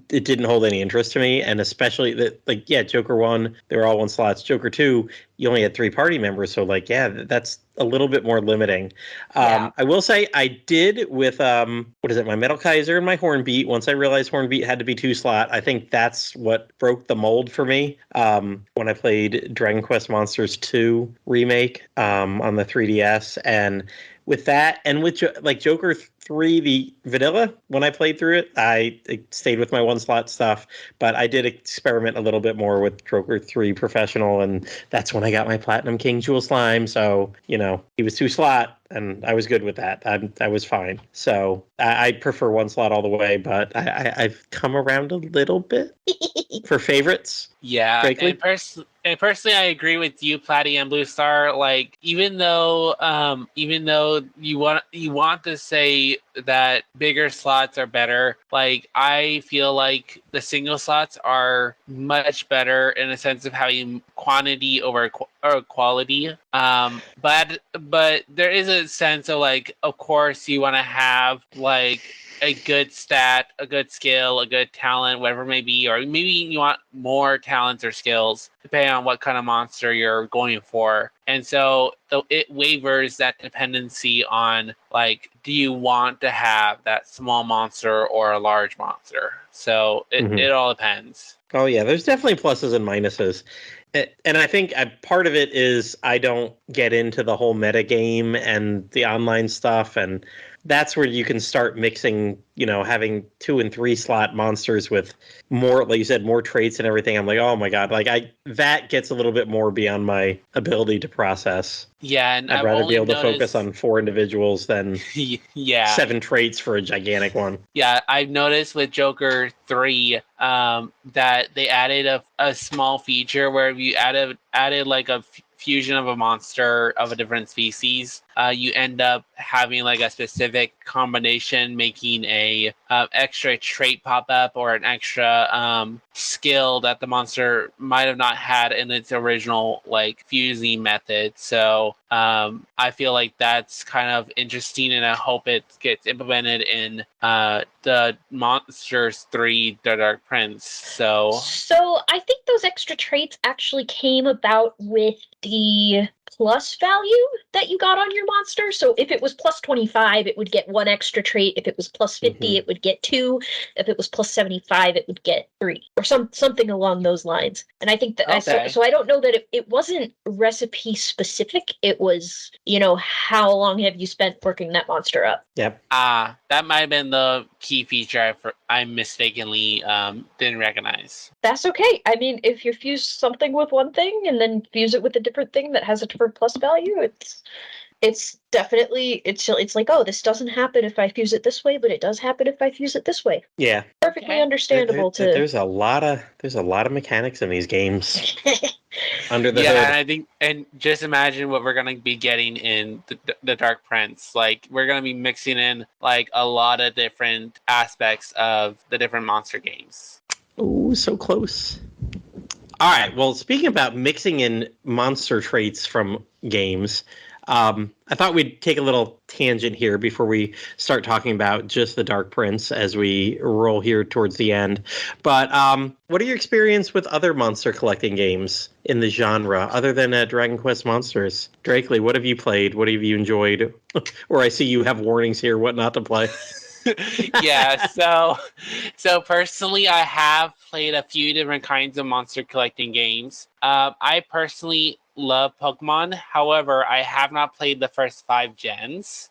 didn't hold any interest to me, and especially that Joker 1, they were all 1 slots. Joker 2, you only had 3 party members, so like that's a little bit more limiting. I will say I did with my Metal Kaiser and my Hornbeat. Once I realized Hornbeat had to be 2 slot, I think that's what broke the mold for me. When I played Dragon Quest Monsters 2 remake on the 3DS, and with that, and with Joker 3, the vanilla, when I played through it, I stayed with my 1 slot stuff, but I did experiment a little bit more with Joker 3 Professional, and that's when I got my Platinum King Jewel Slime. So, he was 2 slot, and I was good with that. I was fine. So I prefer 1 slot all the way, but I've come around a little bit for favorites. Yeah, and personally, I agree with you, Platty and Bluestar. Like, even though you want to say that bigger slots are better. Like, I feel like the single slots are much better in a sense of having quantity over or quality. But there is a sense of like, of course, you want to have like a good stat, a good skill, a good talent, whatever it may be, or maybe you want more talents or skills depending on what kind of monster you're going for. And so it wavers that dependency on like, do you want to have that small monster or a large monster? So it all depends. Oh yeah, there's definitely pluses and minuses. And I think part of it is I don't get into the whole meta game and the online stuff, and that's where you can start mixing, having 2 and 3 slot monsters with more, like you said, more traits and everything. I'm like, oh my god, that gets a little bit more beyond my ability to process. Yeah, and I'd rather be able to focus on 4 individuals than 7 traits for a gigantic one. Yeah, I've noticed with Joker 3 that they added a small feature where if you added like a fusion of a monster of a different species, you end up having like a specific combination, making a extra trait pop up or an extra skill that the monster might have not had in its original like fusing method. So I feel like that's kind of interesting, and I hope it gets implemented in the Monsters 3 The Dark Prince. So I think those extra traits actually came about with the plus value that you got on your monster. So if it was plus 25, it would get 1 extra trait. If it was plus 50, it would get 2. If it was plus 75, it would get 3, or something along those lines. And I think that so I don't know that it wasn't recipe specific. It was, how long have you spent working that monster up? Yep. That might have been the key feature I mistakenly didn't recognize. That's okay. I mean, if you fuse something with one thing and then fuse it with a different thing that has a different plus value, it's definitely it's like, oh, this doesn't happen if I fuse it this way, but it does happen if I fuse it this way. Yeah. Perfectly understandable. There's a lot of mechanics in these games. Under the hood. And I think, and just imagine what we're gonna be getting in the Dark Prince. Like, we're gonna be mixing in like a lot of different aspects of the different monster games. Oh, so close. All right. Well, speaking about mixing in monster traits from games, I thought we'd take a little tangent here before we start talking about just the Dark Prince as we roll here towards the end. But what are your experience with other monster collecting games in the genre other than Dragon Quest Monsters? Drakely, what have you played? What have you enjoyed? Or I see you have warnings here, what not to play. Yeah, so personally, I have played a few different kinds of monster collecting games. I personally love Pokemon. However, I have not played the first 5 gens.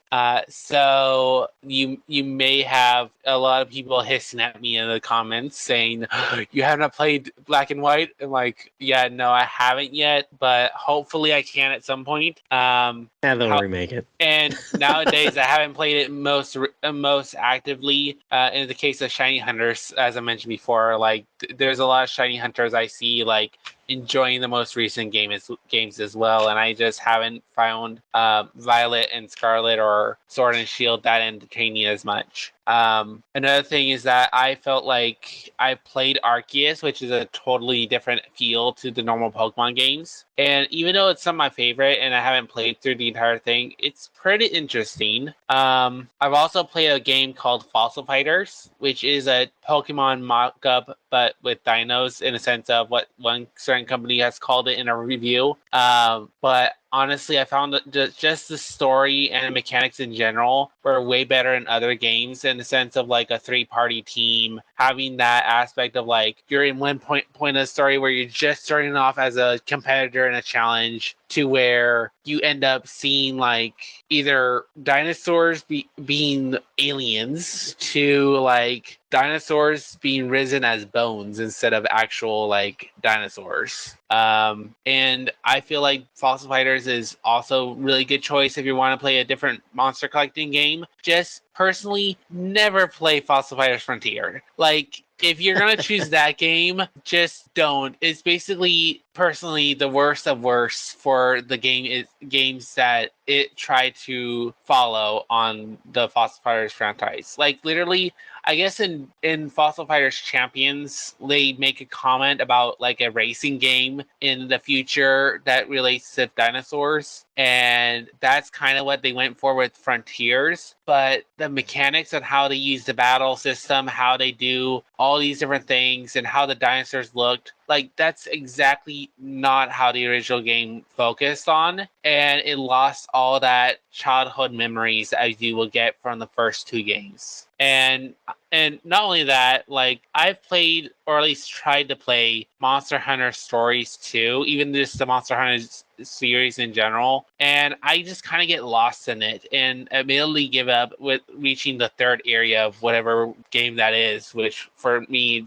So you may have a lot of people hissing at me in the comments saying, you have not played Black and White? I'm like, yeah, no, I haven't yet, but hopefully I can at some point. And they'll remake it. And nowadays I haven't played it most actively. In the case of Shiny Hunters, as I mentioned before, like there's a lot of Shiny Hunters I see like enjoying the most recent games as well, and I just haven't found Violet and Scarlet or Sword and Shield that entertaining as much. Another thing is that I felt like I played Arceus, which is a totally different feel to the normal Pokemon games. And even though it's not my favorite and I haven't played through the entire thing, it's pretty interesting. I've also played a game called Fossil Fighters, which is a Pokemon mock-up, but with dinos in a sense of what one certain company has called it in a review. But honestly, I found that just the story and the mechanics in general were way better in other games in the sense of like a 3-party team, having that aspect of like you're in one point of the story where you're just starting off as a competitor in a challenge to where you end up seeing like either dinosaurs being aliens to like dinosaurs being risen as bones instead of actual like dinosaurs. And I feel like Fossil Fighters is also really good choice if you want to play a different monster collecting game. Just personally, never play Fossil Fighters Frontier. Like, if you're going to choose that game, just don't. It's basically, personally, the worst of worst for the games that it tried to follow on the Fossil Fighters franchise. Like literally, I guess in Fossil Fighters Champions, they make a comment about like a racing game in the future that relates to dinosaurs. And that's kind of what they went for with Frontiers. But the mechanics of how they use the battle system, how they do all these different things, and how the dinosaurs looked, like that's exactly not how the original game focused on. And it lost all that childhood memories as you will get from the first two games. And not only that, like I've played or at least tried to play Monster Hunter Stories 2, even just the Monster Hunter series in general, and I just kind of get lost in it and immediately give up with reaching the third area of whatever game that is, which for me,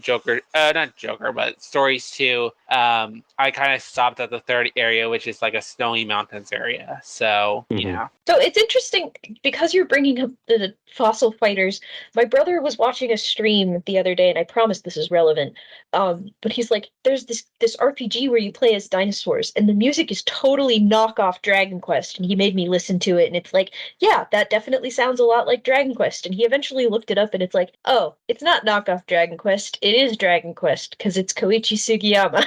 not Joker, but Stories 2, I kind of stopped at the third area, which is like a snowy mountains area. So, yeah. So it's interesting because you're bringing up the Fossil Fighters. My brother was watching a stream the other day, and I promise this is relevant. But he's like, there's this RPG where you play as dinosaurs, and the music is totally knockoff Dragon Quest. And he made me listen to it, and it's like, yeah, that definitely sounds a lot like Dragon Quest. And he eventually looked it up, and it's like, oh, it's not knockoff Dragon Quest. It is Dragon Quest because it's Koichi Sugiyama.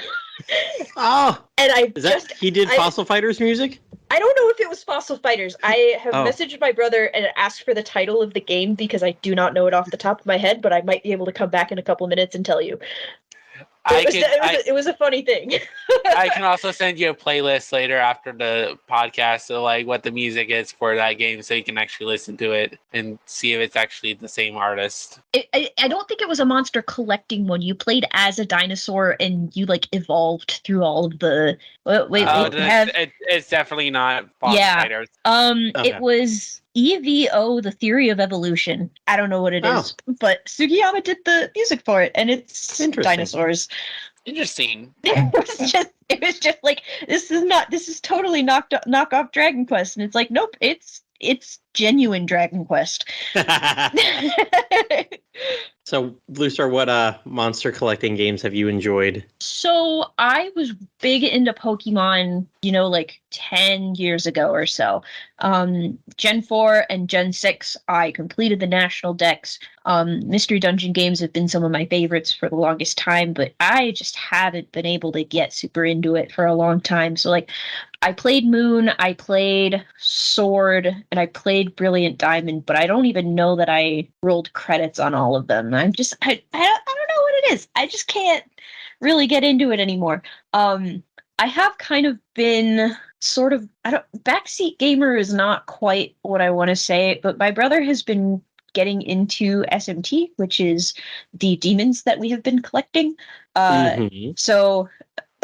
Oh, and he did Fossil Fighters music? I don't know if it was Fossil Fighters. I have messaged my brother and asked for the title of the game because I do not know it off the top of my head, but I might be able to come back in a couple of minutes and tell you. It was a funny thing. I can also send you a playlist later after the podcast of like what the music is for that game, so you can actually listen to it and see if it's actually the same artist. I don't think it was a monster collecting one. You played as a dinosaur and you like evolved through all of the. It's definitely not Fossil Fighters. Okay. It was EVO, The Theory of Evolution. I don't know what it is, but Sugiyama did the music for it, and it's dinosaurs. Interesting. It was just like, this is totally knock off Dragon Quest, and it's like, nope, it's genuine Dragon Quest. So, Bluestar, what monster collecting games have you enjoyed? So, I was big into Pokemon, like 10 years ago or so. Gen 4 and Gen 6, I completed the national decks. Mystery Dungeon games have been some of my favorites for the longest time, but I just haven't been able to get super into it for a long time. So, like, I played Moon, I played Sword, and I played Brilliant Diamond, but I don't even know that I rolled credits on all of them. I don't know what it is. I just can't really get into it anymore. I have kind of been sort of, backseat gamer is not quite what I want to say, but my brother has been getting into SMT, which is the demons that we have been collecting. So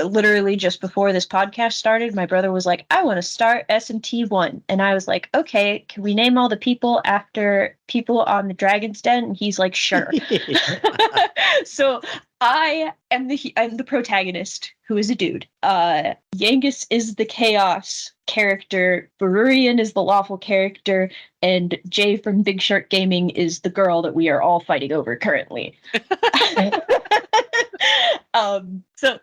literally just before this podcast started, my brother was like, I want to start SMT1. And I was like, okay, can we name all the people after people on the Dragon's Den? And he's like, sure. So I'm the protagonist, who is a dude. Yangus is the chaos character, Berurian is the lawful character, and Jay from Big Shark Gaming is the girl that we are all fighting over currently. So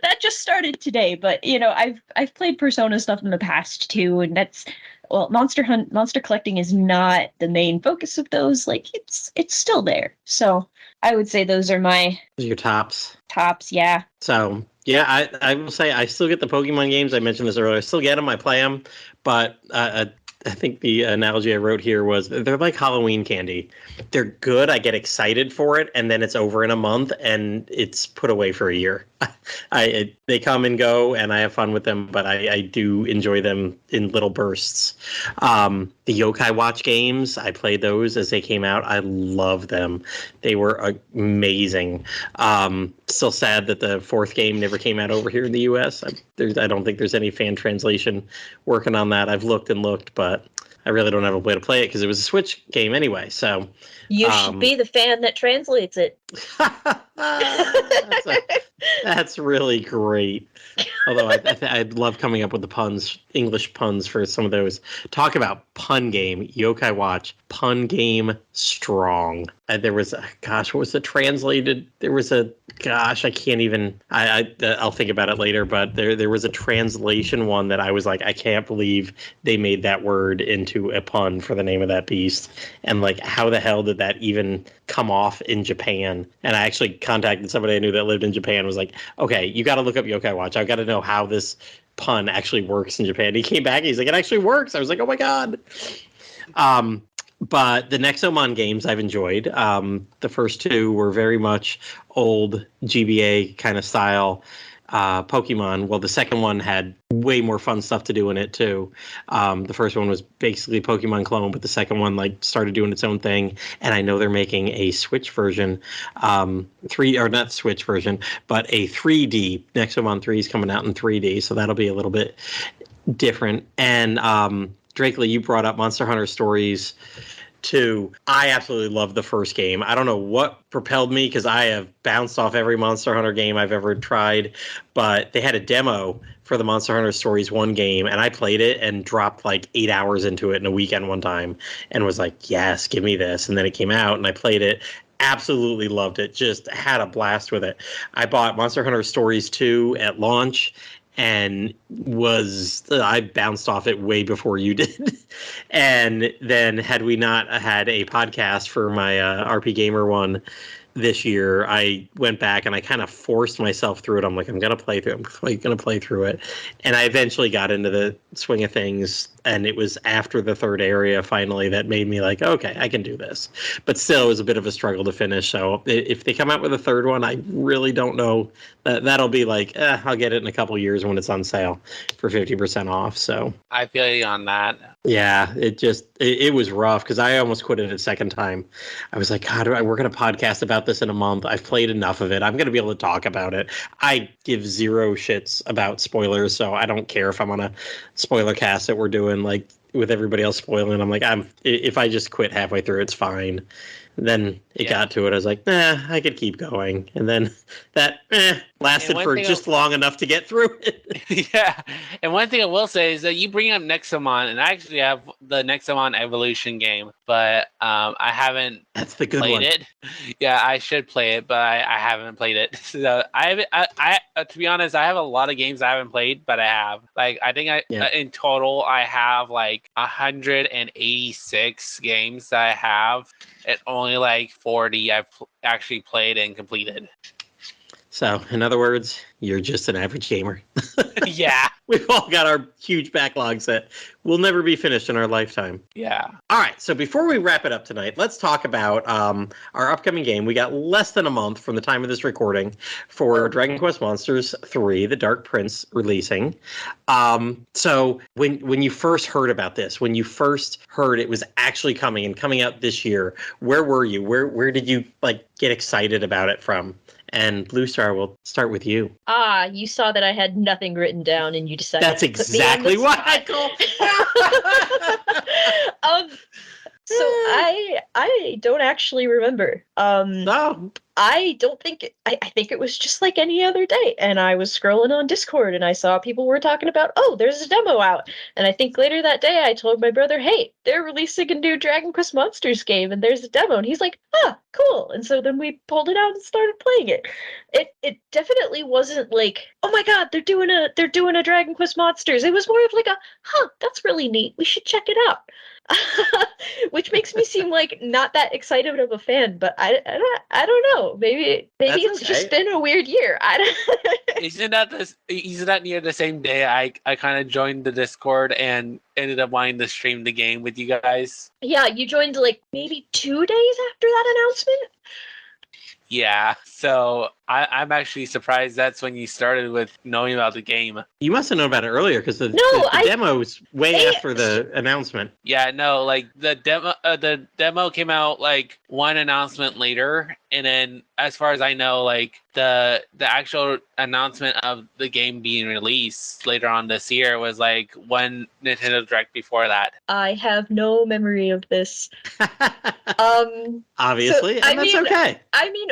that just started today, but I've played Persona stuff in the past too, and monster collecting is not the main focus of those. Like it's still there. So I would say those are your tops. Yeah. So yeah, I will say I still get the Pokemon games. I mentioned this earlier. I still get them. I play them, but I think the analogy I wrote here was they're like Halloween candy. They're good. I get excited for it, and then it's over in a month, and it's put away for a year. They come and go, and I have fun with them, but I do enjoy them in little bursts. The Yokai Watch games, I played those as they came out. I love them. They were amazing. Still sad that the fourth game never came out over here in the U.S. I don't think there's any fan translation working on that. I've looked and looked, but I really don't have a way to play it because it was a Switch game anyway. So you should be the fan that translates it. That's really great. Although I'd love coming up with the puns, English puns for some of those. Talk about pun game, Yokai Watch, pun game strong. There was what was the translated? There was I can't even. I'll think about it later. But there was a translation one that I was like, I can't believe they made that word into a pun for the name of that beast. And like, how the hell did that even come off in Japan? And I actually contacted somebody I knew that lived in Japan. Was like, okay, you got to look up Yokai Watch. I've got to know how this pun actually works in Japan. He came back and he's like, it actually works. I was like, oh my god. But the Nexomon games I've enjoyed. The first two were very much old GBA kind of style Pokemon. Well, the second one had way more fun stuff to do in it too. The first one was basically Pokemon clone, but the second one like started doing its own thing. And I know they're making a Switch version, not Switch version, but a 3D. Nexomon 3 is coming out in 3D, so that'll be a little bit different. And Drakely, you brought up Monster Hunter Stories 2. I absolutely loved the first game. I don't know what propelled me because I have bounced off every Monster Hunter game I've ever tried, but they had a demo for the Monster Hunter Stories 1 game, and I played it and dropped like 8 hours into it in a weekend one time and was like, yes, give me this. And then it came out and I played it. Absolutely loved it. Just had a blast with it. I bought Monster Hunter Stories 2 at launch and I bounced off it way before you did. And then had we not had a podcast for my RP Gamer one this year, I went back and I kind of forced myself through it. I'm like, I'm going to play through it. And I eventually got into the swing of things. And it was after the third area finally that made me like, okay, I can do this. But still, it was a bit of a struggle to finish. So if they come out with a third one, I really don't know. That'll be like, I'll get it in a couple of years when it's on sale for 50% off. So I feel you on that. Yeah, it was rough because I almost quit it a second time. I was like, God, we're going to podcast about this in a month. I've played enough of it. I'm going to be able to talk about it. I give zero shits about spoilers, so I don't care if I'm on a spoiler cast that we're doing like with everybody else spoiling. I'm like, if I just quit halfway through, it's fine. Then it got to it. I was like, I could keep going. And then that lasted for just long enough to get through it. Yeah. And one thing I will say is that you bring up Nexomon, and I actually have the Nexomon Evolution game, but I haven't played it. Yeah, I should play it, but I haven't played it. So I to be honest, I have a lot of games I haven't played, but I have. Like, I think in total, I have like 186 games that I have. And only like 40 I've actually played and completed. So, in other words, you're just an average gamer. Yeah. We've all got our huge backlogs that will never be finished in our lifetime. Yeah. All right. So before we wrap it up tonight, let's talk about our upcoming game. We got less than a month from the time of this recording for Dragon Quest Monsters 3, The Dark Prince releasing. So when you first heard about this, when you first heard it was actually coming and coming out this year, where were you? Where did you like get excited about it from? And Bluestar, we'll start with you. You saw that I had nothing written down and you decided That's exactly what I call. So I don't actually remember. No. I don't think I think it was just like any other day, and I was scrolling on Discord and I saw people were talking about, oh, there's a demo out, and I think later that day I told my brother, hey, they're releasing a new Dragon Quest Monsters game and there's a demo, and he's like, cool, and so then we pulled it out and started playing it. It definitely wasn't like, oh my god, they're doing a Dragon Quest Monsters. It was more of like that's really neat, we should check it out. Which makes me seem like not that excited of a fan, but I don't know. Maybe it's just been a weird year. Isn't that near the same day I kind of joined the Discord and ended up wanting to stream the game with you guys? Yeah, you joined like maybe 2 days after that announcement. Yeah, so I'm actually surprised that's when you started with knowing about the game. You must have known about it earlier because the demo's way after the announcement. Yeah, no, like the demo came out like one announcement later, And then, as far as I know, like the actual announcement of the game being released later on this year was like one Nintendo Direct before that. I have no memory of this. Obviously, and that's okay. I mean,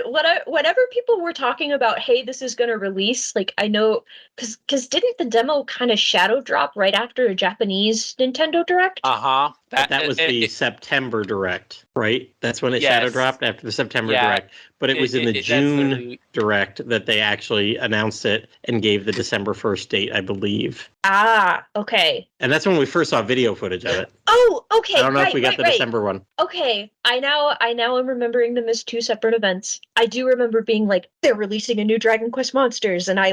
whenever people were talking about, hey, this is going to release, like, I know, because didn't the demo kind of shadow drop right after a Japanese Nintendo Direct? Uh-huh. That was the September Direct, right? That's when it Yes. shadow dropped after the September Direct. But it was in the June Direct that they actually announced it and gave the December 1st date, I believe. Ah, okay. And that's when we first saw video footage of it. Oh, okay. I don't know if we got the December one. Okay, I now am remembering them as two separate events. I do remember being like, they're releasing a new Dragon Quest Monsters, and I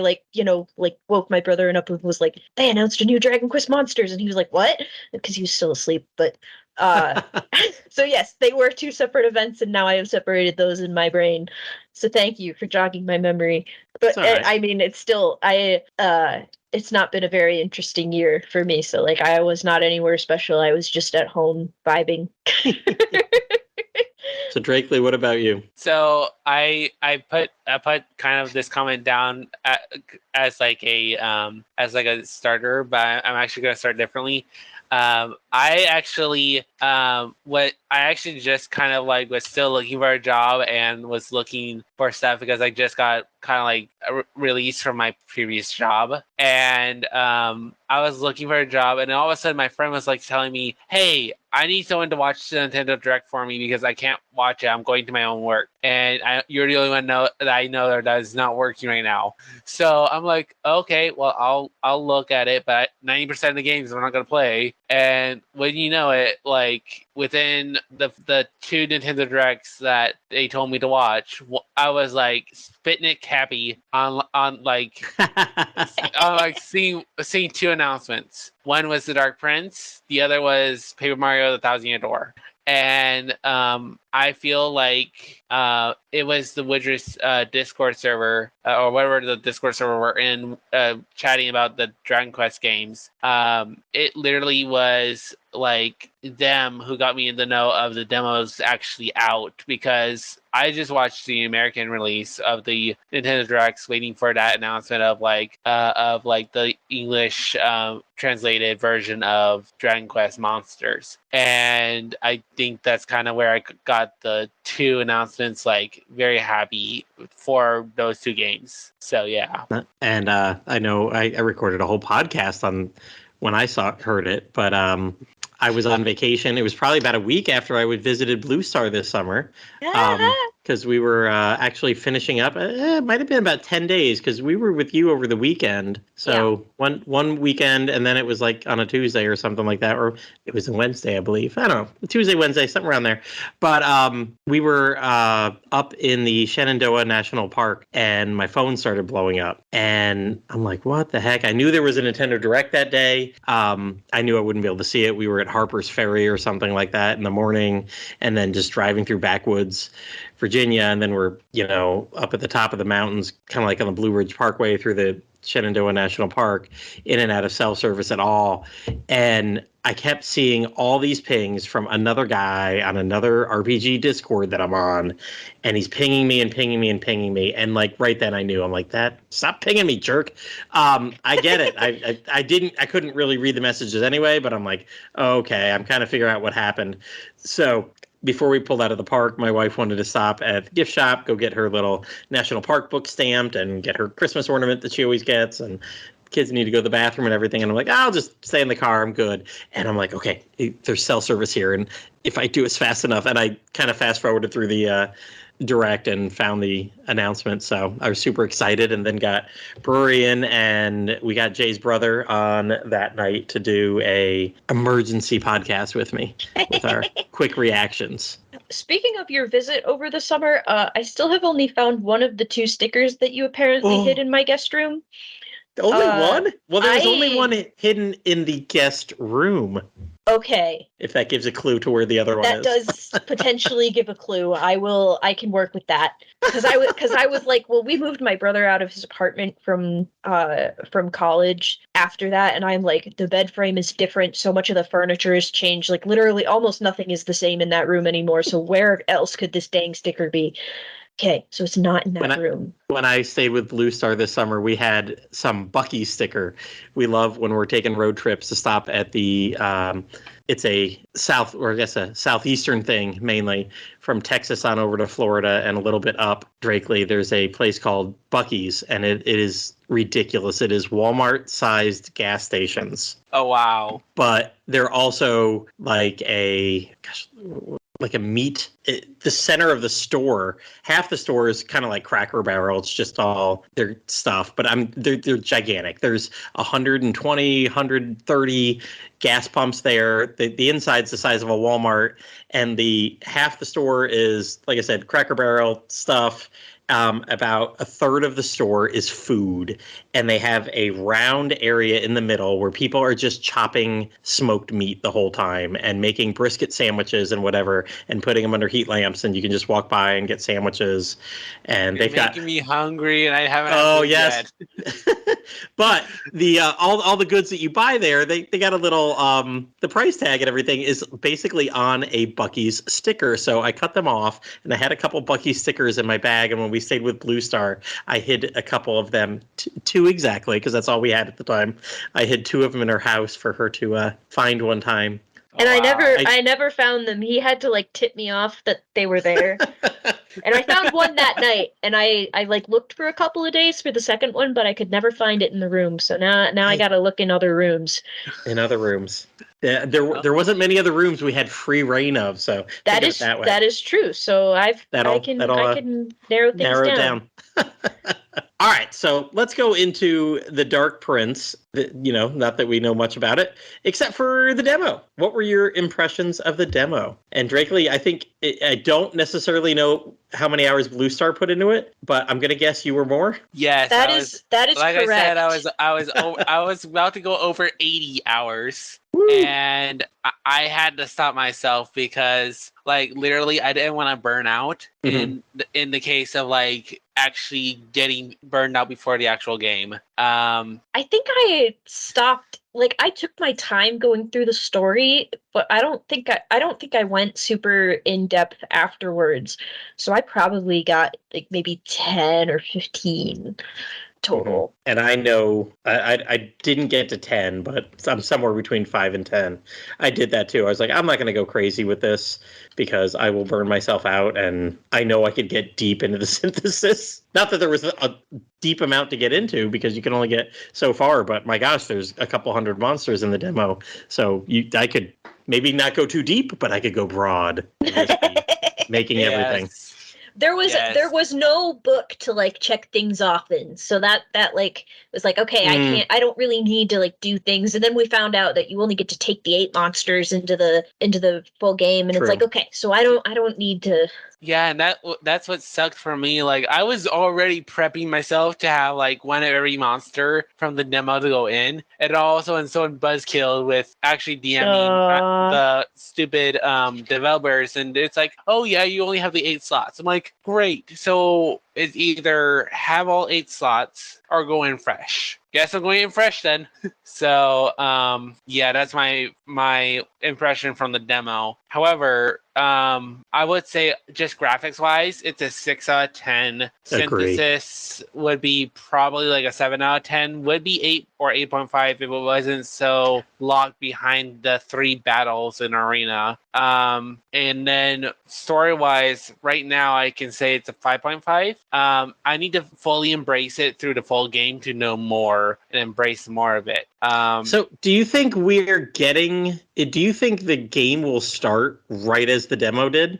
woke my brother up and was like, they announced a new Dragon Quest Monsters, and he was like, what? Because he was still asleep. But so yes, they were two separate events, and now I have separated those in my brain. So thank you for jogging my memory. But right. I mean, it's still it's not been a very interesting year for me. So like, I was not anywhere special. I was just at home vibing. So Drakely, what about you? So I put kind of this comment down as like a starter, but I'm actually going to start differently. I actually just kind of like was still looking for a job and was looking for stuff because I just got kind of like released from my previous job, and I was looking for a job, and all of a sudden my friend was like telling me, hey, I need someone to watch the Nintendo Direct for me because I can't watch it. I'm going to my own work, and you're the only one that I know that is not working right now. So I'm like, okay, well I'll look at it, but 90% of the games I'm not going to play. And when you know it, like within the two Nintendo Directs that they told me to watch, I was like spitting it happy on like seeing two announcements. One was The Dark Prince, the other was Paper Mario: The Thousand Year Door. And I feel like it was the Widris Discord server or whatever the Discord server we're in chatting about the Dragon Quest games. It literally was like them who got me in the know of the demos actually out, because I just watched the American release of the Nintendo Directs, waiting for that announcement of the English translated version of Dragon Quest Monsters. And I think that's kind of where I got the two announcements, like very happy for those two games. So yeah. And I know I recorded a whole podcast on when I heard it, but I was on vacation. It was probably about a week after I visited Bluestar this summer. Because we were actually finishing up. It might have been about 10 days because we were with you over the weekend. So one weekend, and then it was like on a Tuesday or something like that. Or it was a Wednesday, I believe. I don't know. Tuesday, Wednesday, something around there. But we were up in the Shenandoah National Park, and my phone started blowing up. And I'm like, what the heck? I knew there was a Nintendo Direct that day. I knew I wouldn't be able to see it. We were at Harper's Ferry or something like that in the morning, and then just driving through backwoods Virginia, and then we're up at the top of the mountains, kind of like on the Blue Ridge Parkway through the Shenandoah National Park, in and out of cell service at all. And I kept seeing all these pings from another guy on another RPG Discord that I'm on, and he's pinging me and pinging me and pinging me. And like right then I knew, I'm like, stop pinging me, jerk. I get it. I couldn't really read the messages anyway, but I'm like, okay, I'm kind of figuring out what happened. So before we pulled out of the park, my wife wanted to stop at the gift shop, go get her little national park book stamped and get her Christmas ornament that she always gets. And kids need to go to the bathroom and everything. And I'm like, I'll just stay in the car. I'm good. And I'm like, okay, there's cell service here. And if I do it fast enough, and I kind of fast forwarded through the Direct and found the announcement. So I was super excited, and then got Brewery in, and we got Jay's brother on that night to do a emergency podcast with me with our quick reactions. Speaking of your visit over the summer, I still have only found one of the two stickers that you apparently hid in my guest room. Only one? Well, there was only one hidden in the guest room. Okay. If that gives a clue to where the other one is. That does potentially give a clue. I can work with that. Because I was like, well, we moved my brother out of his apartment from college after that, and I'm like, the bed frame is different. So much of the furniture has changed. Like literally almost nothing is the same in that room anymore. So where else could this dang sticker be? Okay, so it's not in that room. When I stayed with Bluestar this summer, we had some Bucky sticker. We love when we're taking road trips to stop at the it's a south, or I guess a southeastern thing, mainly from Texas on over to Florida and a little bit up Drakely. There's a place called Bucky's, and it is ridiculous. It is Walmart-sized gas stations. Oh, wow. But they're also like a meat. The center of the store, half the store is kind of like Cracker Barrel. It's just all their stuff, but they're gigantic. There's 120, 130 gas pumps there. The inside's the size of a Walmart, and the half the store is, like I said, Cracker Barrel stuff. About a third of the store is food, and they have a round area in the middle where people are just chopping smoked meat the whole time and making brisket sandwiches and whatever, and putting them under heat lamps, and you can just walk by and get sandwiches. And You're making me hungry, and I haven't. Oh yes, but the all the goods that you buy there, they got a little the price tag and everything is basically on a Bucky's sticker. So I cut them off, and I had a couple Bucky's stickers in my bag, and when we stayed with Bluestar, I hid a couple of them, two exactly, because that's all we had at the time. I hid two of them in her house for her to find one time. And I never found them. He had to like tip me off that they were there. And I found one that night, and I like looked for a couple of days for the second one, but I could never find it in the room. So now I got to look in other rooms. In other rooms. Yeah, there wasn't many other rooms we had free reign of, so that is true. So I can narrow things down. All right, so let's go into The Dark Prince. Not that we know much about it, except for the demo. What were your impressions of the demo? And Drakely, I don't necessarily know how many hours Bluestar put into it, but I'm gonna guess you were more. Yes, that is like correct. I said, I was about to go over 80 hours. Woo. And I had to stop myself because, like, literally, I didn't want to burn out in the case of like actually getting burned out before the actual game. I think I stopped. Like, I took my time going through the story, but I don't think I went super in depth afterwards. So I probably got like maybe 10 or 15 total. Mm-hmm. And I know I didn't get to 10, but I'm somewhere between 5 and 10. I did that too. I was like, I'm not going to go crazy with this because I will burn myself out, and I know I could get deep into the synthesis. Not that there was a deep amount to get into, because you can only get so far, but my gosh, there's a couple hundred monsters in the demo. So I could maybe not go too deep, but I could go broad. Making everything. There was no book to like check things off in, so that like was like, okay, I don't really need to like do things. And then we found out that you only get to take the 8 monsters into the full game, and True. It's like, okay, so I don't need to. Yeah, and that's what sucked for me. Like, I was already prepping myself to have like one of every monster from the demo to go in, and also when someone buzzkilled with actually DMing the stupid developers, and it's like, oh yeah, you only have the 8 slots. I'm like, great. So it's either have all 8 slots or go in fresh. Guess I'm going in fresh then. So yeah, that's my impression from the demo. However, I would say just graphics wise, it's a 6 out of 10. Agree. Synthesis would be probably like a 7 out of 10. Would be 8 or 8.5 if it wasn't so locked behind the 3 battles in arena. And then story wise, right now I can say it's a 5.5. I need to fully embrace it through the full game to know more and embrace more of it. So do you think do you think the game will start right as the demo did?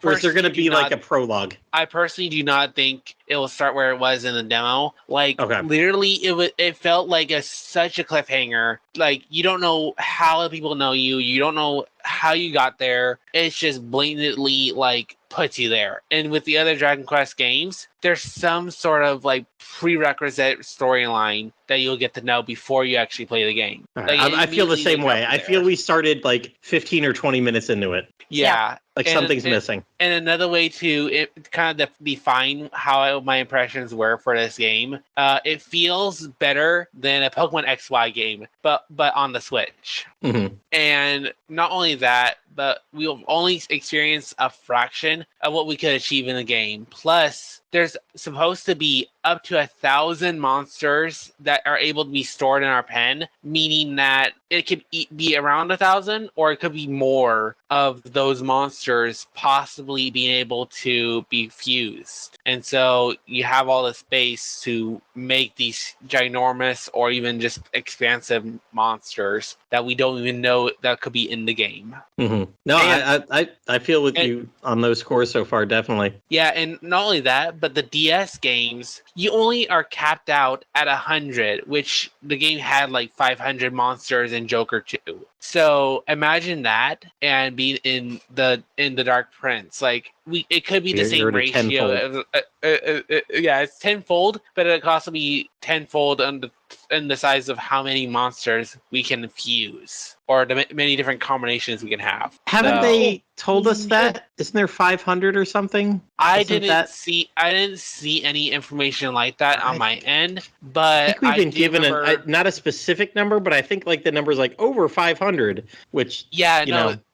Or is there going to be like a prologue? I personally do not think it will start where it was in the demo. Like, literally, it felt like such a cliffhanger. Like, you don't know how people know you. You don't know how you got there. It's just blatantly, like, puts you there. And with the other Dragon Quest games, there's some sort of, like, prerequisite storyline that you'll get to know before you actually play the game. Right. Like, I feel the same way. I feel we started, like, 15 or 20 minutes into it. Yeah. Like something's missing. And another way to kind of define how my impressions were for this game, it feels better than a Pokemon XY game, but on the Switch. Mm-hmm. And not only that, but we'll only experience a fraction of what we could achieve in the game. Plus, there's supposed to be up to 1,000 monsters that are able to be stored in our pen, meaning that it could be around 1,000, or it could be more of those monsters possibly being able to be fused. And so you have all the space to make these ginormous or even just expansive monsters that we don't even know that could be in the game. Mm-hmm. No, I feel with you on those scores so far, definitely. Yeah, and not only that, but the DS games, you only are capped out at 100, which the game had like 500 monsters in Joker 2. So imagine that and being in the Dark Prince. Like it could be the same ratio. Yeah, it's tenfold, but it could also be tenfold in the size of how many monsters we can fuse, or the many different combinations we can have. Haven't they told us that? Isn't there 500 or something? I didn't see any information like that on my end, but I think we've been given not a specific number, but I think like the number's like over 500, which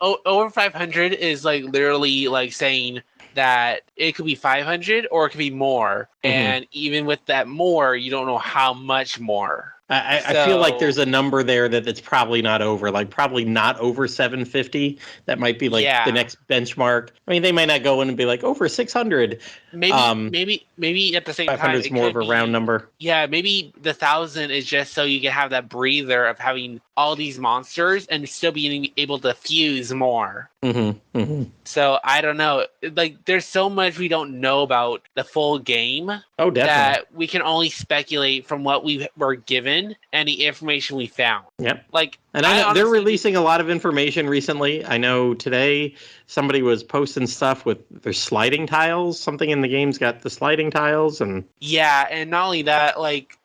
over 500 is like literally like saying that it could be 500 or it could be more. Mm-hmm. And even with that more, you don't know how much more. I feel like there's a number there that it's probably not over, like probably not over 750. That might be like the next benchmark. I mean, they might not go in and be like over 600. Maybe at the same time, 500 is more of a round number. Yeah, maybe the 1,000 is just so you can have that breather of having all these monsters and still being able to fuse more. Mm-hmm. Mm-hmm. So I don't know. Like, there's so much we don't know about the full game. Oh, definitely. That we can only speculate from what we were given and the information we found. Yep. Like, and I know they're releasing a lot of information recently. I know today somebody was posting stuff with their sliding tiles. Something in the game's got the sliding tiles, and and not only that, like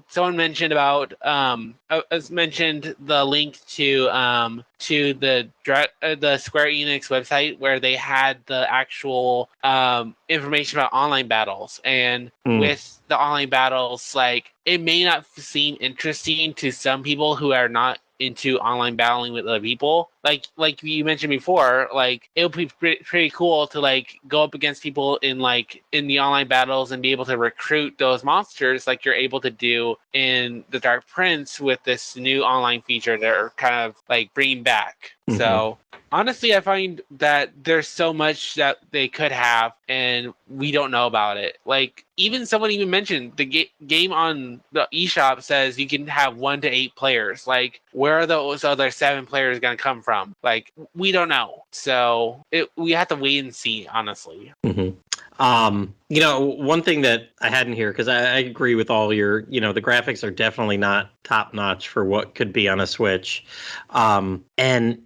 someone mentioned about mentioned the link to the Square Enix website where they had the actual information about online battles, and with the online battles, like it may not seem interesting to some people who are not into online battling with other people. Like you mentioned before, like it would be pretty cool to like go up against people in the online battles and be able to recruit those monsters like you're able to do in the Dark Prince with this new online feature they're kind of like bringing back. Mm-hmm. So honestly, I find that there's so much that they could have and we don't know about it. Like someone even mentioned the game on the eShop says you can have 1 to 8 players. Like, where are those other 7 players going to come from? Like, we don't know. So we have to wait and see, honestly. Mm-hmm. One thing that I had in here, because I agree with all your, the graphics are definitely not top notch for what could be on a Switch. And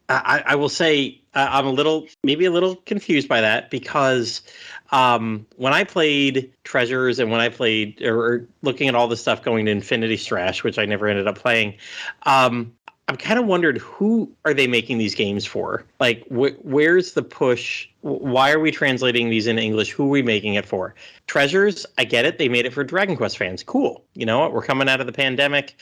I will say I'm maybe a little confused by that, because when I played Treasures and when I played or looking at all the stuff going to Infinity Strash, which I never ended up playing, I've kind of wondered, who are they making these games for? Like, where's the push? Why are we translating these into English? Who are we making it for? Treasures, I get it. They made it for Dragon Quest fans. Cool. You know what? We're coming out of the pandemic.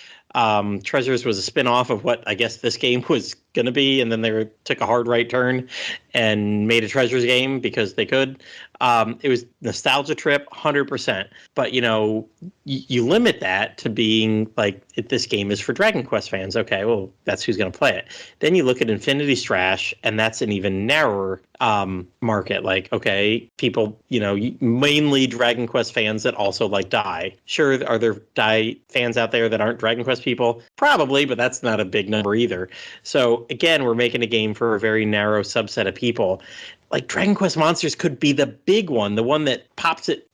Treasures was a spin-off of what I guess this game was going to be, and then they took a hard right turn and made a Treasures game because they could. It was nostalgia trip, 100%. But, you limit that to being like, this game is for Dragon Quest fans. Okay, well, that's who's going to play it. Then you look at Infinity Strash, and that's an even narrower market. Like, okay, people, mainly Dragon Quest fans that also like Die. Sure, are there Die fans out there that aren't Dragon Quest people? Probably, but that's not a big number either. So again, we're making a game for a very narrow subset of people. Like, Dragon Quest Monsters could be the big one, the one that pops it,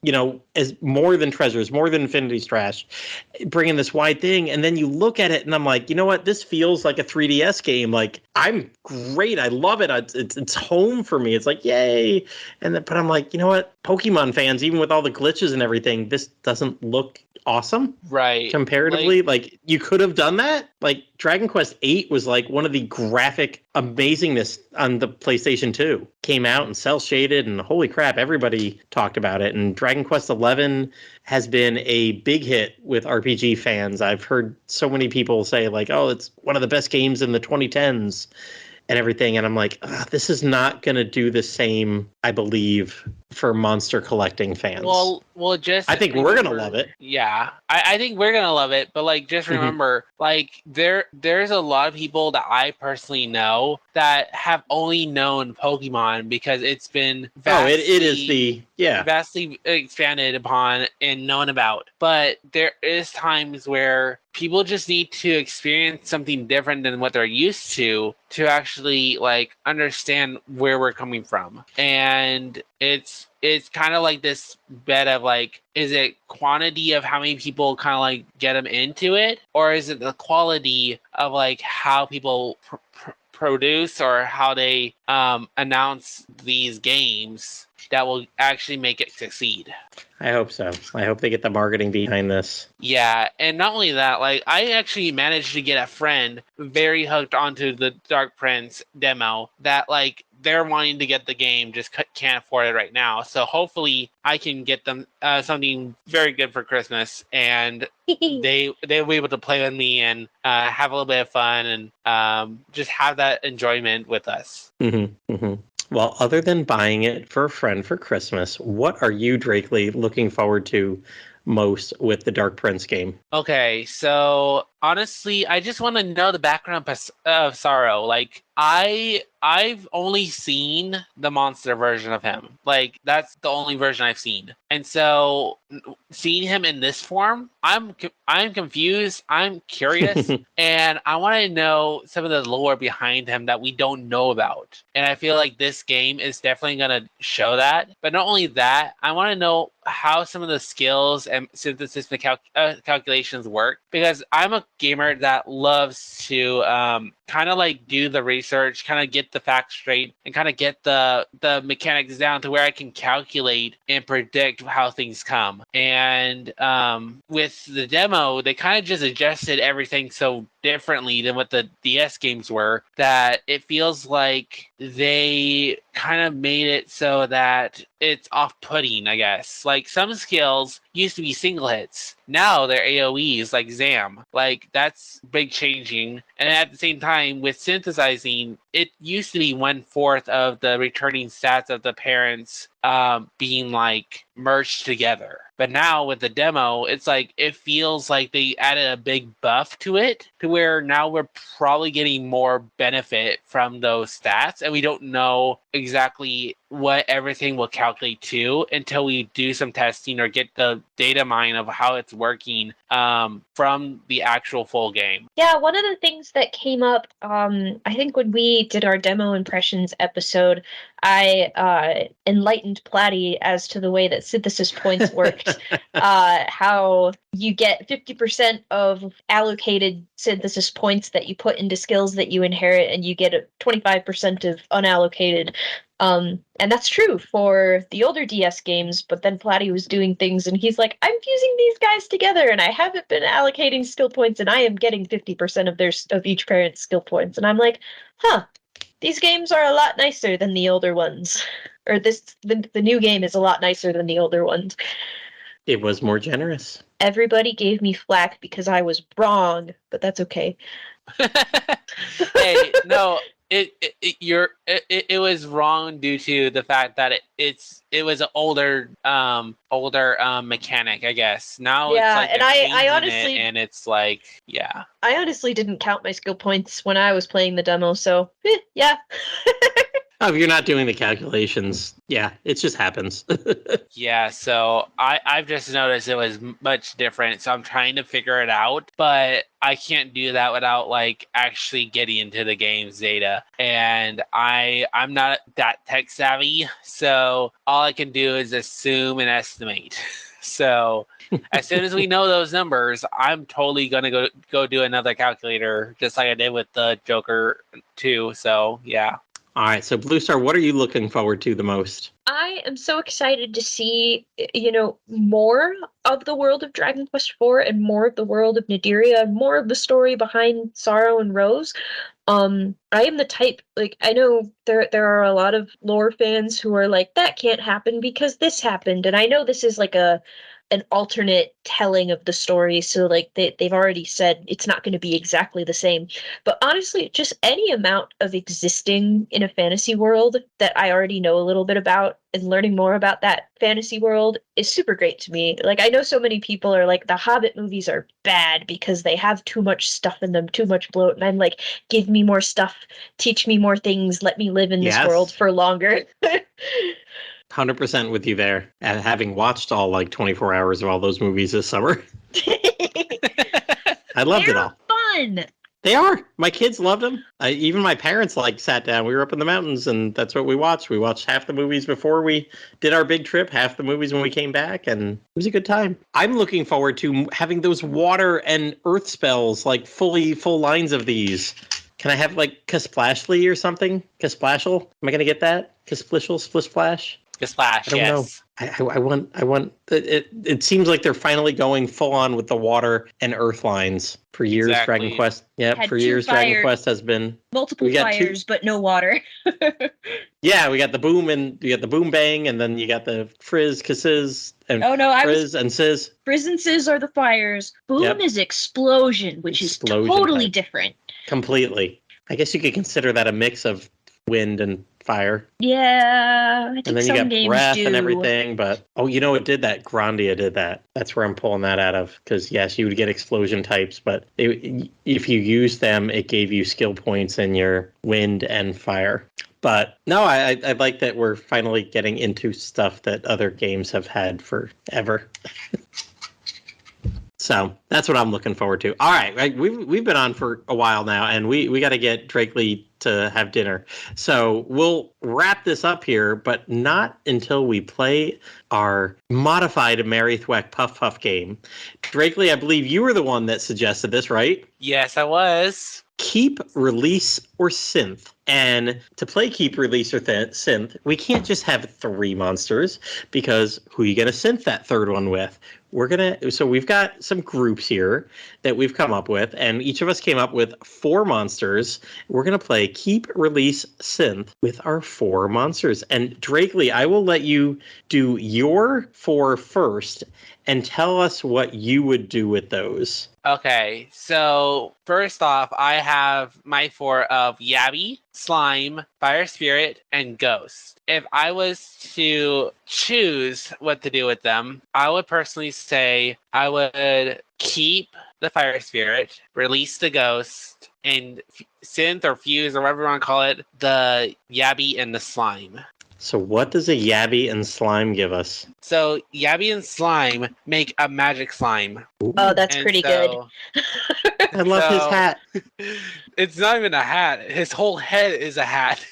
as more than Treasures, more than Infinity Strash, bringing this wide thing. And then you look at it and I'm like, you know what? This feels like a 3DS game. Like, I'm great. I love it. It's home for me. It's like, yay. But I'm like, you know what? Pokemon fans, even with all the glitches and everything, this doesn't look awesome. Right. Comparatively, like you could have done that. Like, Dragon Quest 8 was like one of the graphic amazingness on the PlayStation 2. Came out and cel shaded, and holy crap, everybody talked about it. And Dragon Quest 11 has been a big hit with RPG fans. I've heard so many people say like, oh, it's one of the best games in the 2010s. and everything. And I'm like, this is not going to do the same, I believe, for monster collecting fans. Well, just I think we're going to love it. Yeah, I think we're going to love it. But like, just remember, like there's a lot of people that I personally know that have only known Pokemon because it's been vastly, vastly expanded upon and known about. But there is times where people just need to experience something different than what they're used to actually like understand where we're coming from. And it's kind of like this bet of like, is it quantity of how many people kind of like get them into it, or is it the quality of like how people produce or how they announce these games that will actually make it succeed? I hope so. I hope they get the marketing behind this. Yeah, and not only that, like I actually managed to get a friend very hooked onto the Dark Prince demo that like they're wanting to get the game, just can't afford it right now. So hopefully I can get them something very good for Christmas, and they'll be able to play with me and have a little bit of fun and just have that enjoyment with us. Well, other than buying it for a friend for Christmas, what are you, Drakely, looking forward to most with the Dark Prince game? Okay, so honestly, I just want to know the background of Sorrow. Like, I've only seen the monster version of him. Like, that's the only version I've seen. And so, seeing him in this form, I'm confused. I'm curious, and I want to know some of the lore behind him that we don't know about. And I feel like this game is definitely going to show that. But not only that, I want to know how some of the skills and synthesis calculations work, because I'm a gamer that loves to kind of like do the research, kind of get the facts straight, and kind of get the mechanics down to where I can calculate and predict how things come. And with the demo, they kind of just adjusted everything so differently than what the DS games were that it feels like they kind of made it so that it's off-putting, I guess. Like, some skills used to be single hits. Now they're AoEs, like Zam. Like, that's big changing. And at the same time, with synthesizing, it used to be 1/4 of the returning stats of the parents being like merged together. But now with the demo, it's like it feels like they added a big buff to it, to where now we're probably getting more benefit from those stats, and we don't know exactly what everything will calculate to until we do some testing or get the data mine of how it's working from the actual full game. Yeah, one of the things that came up, I think when we did our demo impressions episode, I enlightened Platty as to the way that synthesis points worked. How you get 50% of allocated synthesis points that you put into skills that you inherit, and you get 25% of unallocated. And that's true for the older DS games, but then Platty was doing things and he's like, I'm fusing these guys together and I haven't been allocating skill points and I am getting 50% of each parent's skill points. And I'm like, these games are a lot nicer than the older ones. Or the new game is a lot nicer than the older ones. It was more generous. Everybody gave me flack because I was wrong, but that's okay. Hey, no. It was wrong due to the fact that it was an older mechanic, I guess. Now yeah, it's like and I honestly and it's like, yeah. I honestly didn't count my skill points when I was playing the demo, so yeah. Oh, if you're not doing the calculations, yeah, it just happens. Yeah, so I've just noticed it was much different, so I'm trying to figure it out, but I can't do that without like actually getting into the game's data. And I'm not that tech savvy, so all I can do is assume and estimate. So as soon as we know those numbers, I'm totally gonna go do another calculator, just like I did with the Joker 2. So yeah. All right, so Bluestar, what are you looking forward to the most? I am so excited to see, more of the world of Dragon Quest IV and more of the world of Naderia and more of the story behind Sorrow and Rose. I am the type like, I know there are a lot of lore fans who are like, that can't happen because this happened. And I know this is like an alternate telling of the story, so like they've already said it's not going to be exactly the same. But honestly, just any amount of existing in a fantasy world that I already know a little bit about and learning more about that fantasy world is super great to me. Like, I know so many people are like, the Hobbit movies are bad because they have too much stuff in them, too much bloat, and I'm like, give me more stuff, teach me more things, let me live in this world for longer. 100% with you there. And having watched all like 24 hours of all those movies this summer, I loved it all. Fun. They are. My kids loved them. Even my parents like sat down. We were up in the mountains, and that's what we watched. We watched half the movies before we did our big trip, half the movies when we came back, and it was a good time. I'm looking forward to having those water and earth spells, like full lines of these. Can I have like Kasplashly or something? Kasplashel? Am I gonna get that? Kasplishel? Splish Splash? Splash, I don't know. I want it seems like they're finally going full on with the water and earth lines. For years, Exactly. Dragon Quest. Yeah, Had for two years, Dragon fires. Quest has been Multiple fires, but no water. Yeah, we got the boom and you got the boom bang, and then you got the frizz, kisses, and frizz and sizz. Frizz and sizz are the fires. Boom is explosion, which is totally different. Completely. I guess you could consider that a mix of wind and fire. Yeah, I think and then you some got breath games and do. everything, but it did that. Grandia did that. That's where I'm pulling that out of, because yes, you would get explosion types, but if you use them, it gave you skill points in your wind and fire. But no, I like that we're finally getting into stuff that other games have had forever. So that's what I'm looking forward to. All right, we've been on for a while now, and we got to get Drakely to have dinner. So we'll wrap this up here, but not until we play our modified Mary Thwack Puff Puff game. Drakely, I believe you were the one that suggested this, right? Yes, I was. Keep, release, or synth. And to play keep, release, or synth, we can't just have 3 monsters, because who are you going to synth that third one with? So we've got some groups here that we've come up with, and each of us came up with 4 monsters. We're going to play keep, release, synth with our 4 monsters. And Drakely, I will let you do your 4 first and tell us what you would do with those. Okay, so first off, I have my 4 of Yabby, Slime, Fire Spirit, and Ghost. If I was to choose what to do with them, I would personally say I would keep the Fire Spirit, release the Ghost, and synth or fuse or whatever you want to call it, the Yabby and the Slime. So what does a Yabby and Slime give us? So Yabby and Slime make a magic slime. Oh, that's pretty good. I love his hat. It's not even a hat. His whole head is a hat.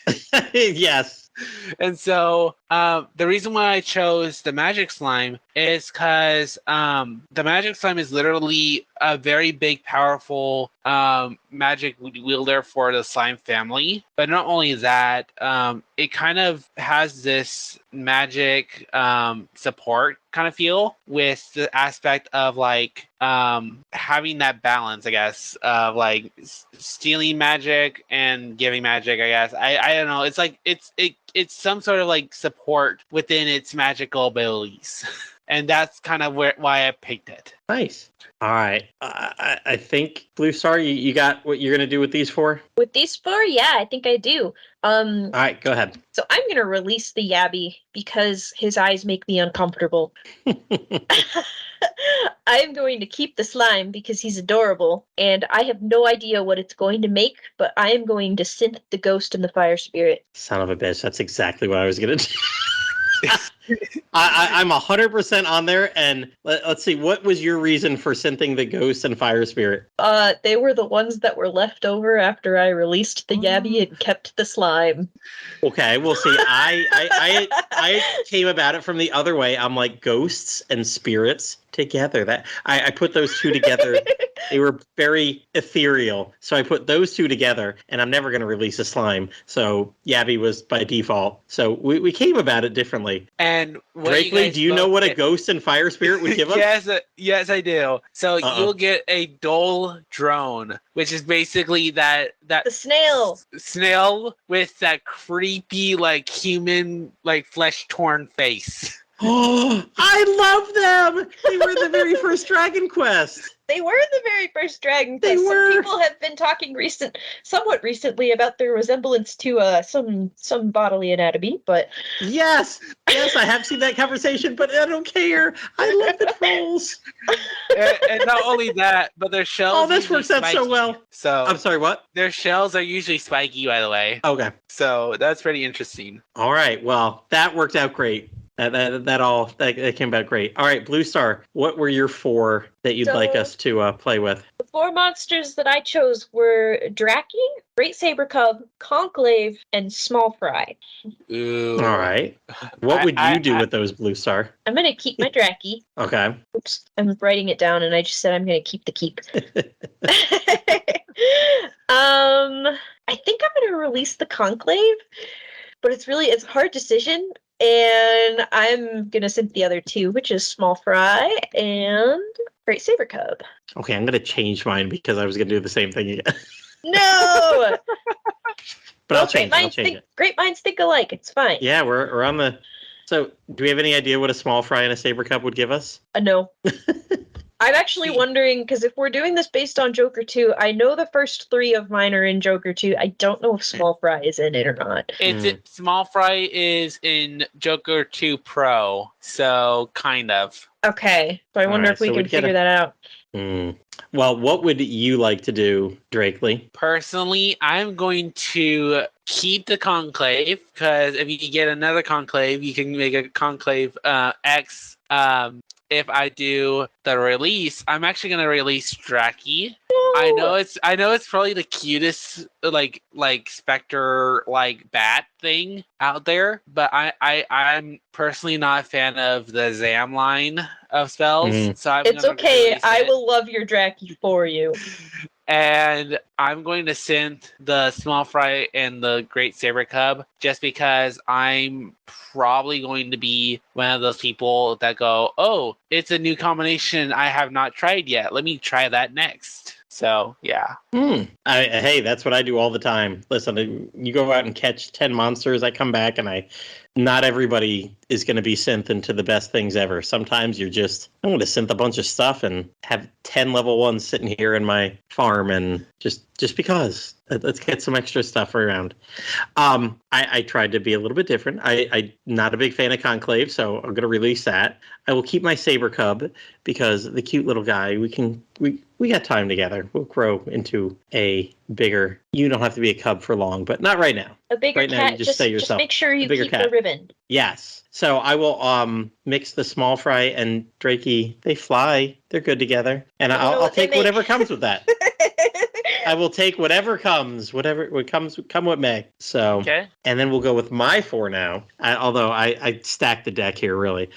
Yes. And so the reason why I chose the magic slime is because the magic slime is literally a very big, powerful magic wielder for the slime family. But not only that, it kind of has this magic support kind of feel with the aspect of like having that balance, I guess, of like stealing magic and giving magic, I guess. I don't know. It's like it's some sort of like support within its magical abilities. And that's kind of why I picked it. Nice. All right. I think, Bluestar, you got what you're going to do with these 4? With these 4? Yeah, I think I do. All right, go ahead. So I'm going to release the Yabby because his eyes make me uncomfortable. I'm going to keep the slime because he's adorable, and I have no idea what it's going to make, but I am going to synth the Ghost and the Fire Spirit. Son of a bitch, that's exactly what I was going to do. I'm 100% on there, and let's see, what was your reason for synthing the Ghost and Fire Spirit? They were the ones that were left over after I released the Yabby and kept the slime. Okay, well, see, I came about it from the other way. I'm like, ghosts and spirits together. That I put those 2 together They were very ethereal. So I put those two together, and I'm never going to release a slime. So Yabby was by default. So we came about it differently. And Drakely, do you know what a ghost and fire spirit would give us? Yes, I do. So you'll get a dull drone, which is basically that The snail with that creepy, like human, like flesh torn face. Oh, I love them. They were the very first Dragon Quest. They were the very first Dragon They Quest. were. Some people have been talking somewhat recently about their resemblance to some bodily anatomy, but Yes, I have seen that conversation, but I don't care. I love the trolls. And not only that, but their shells. Oh, this works out so spiky. well. So I'm sorry, what? their shells are usually spiky, by the way. Okay. So that's pretty interesting. All right. Well, that worked out great. That came out great. All right, Bluestar, what were your 4 that you'd like us to play with? the 4 monsters that I chose were Draki, Great Saber Cub, Conclave, and Small Fry. Ooh. All right. What would you do with those, Bluestar? I'm gonna keep my Draki. Okay. Oops, I'm writing it down, and I just said I'm gonna keep the keep. I think I'm gonna release the Conclave, but it's a hard decision. And I'm gonna synth the other 2, which is Small Fry and Great Saber Cub. Okay, I'm going to change mine because I was going to do the same thing again. No! But I'll change it. Great minds think alike. It's fine. Yeah, we're on the... So, do we have any idea what a Small Fry and a Saber Cub would give us? No. I'm actually wondering, because if we're doing this based on Joker 2, I know the first 3 of mine are in Joker 2. I don't know if Small Fry is in it or not. Small Fry is in Joker 2 Pro, so kind of. Okay, so I wonder if we can figure that out. Well, what would you like to do, Drakely? Personally, I'm going to keep the Conclave, because if you get another Conclave, you can make a Conclave X. If I do the release, I'm actually gonna release Draki. I know it's probably the cutest like specter like bat thing out there, but I'm personally not a fan of the Zam line of spells. So it's okay. I will love your Draki for you. And I'm going to synth the Small Fry and the Great Saber Cub just because I'm probably going to be one of those people that go, oh, it's a new combination I have not tried yet. Let me try that next. So, yeah. Hey, that's what I do all the time. Listen, you go out and catch 10 monsters, I come back and not everybody is going to be synth into the best things ever. Sometimes I'm going to synth a bunch of stuff and have 10 level 1s sitting here in my farm and just because. Let's get some extra stuff around. I tried to be a little bit different. I'm not a big fan of Conclave, so I'm going to release that. I will keep my Saber Cub because the cute little guy, we got time together. We'll grow into a bigger, you don't have to be a cub for long, but not right now. A bigger right cat, now, you just stay yourself. Just make sure you keep the ribbon. Yes. So I will mix the Small Fry and Drakey. They fly. They're good together. And I'll take whatever comes with that. I will take whatever comes, come what may. So, okay. And then we'll go with my 4 now. Although I stacked the deck here, really.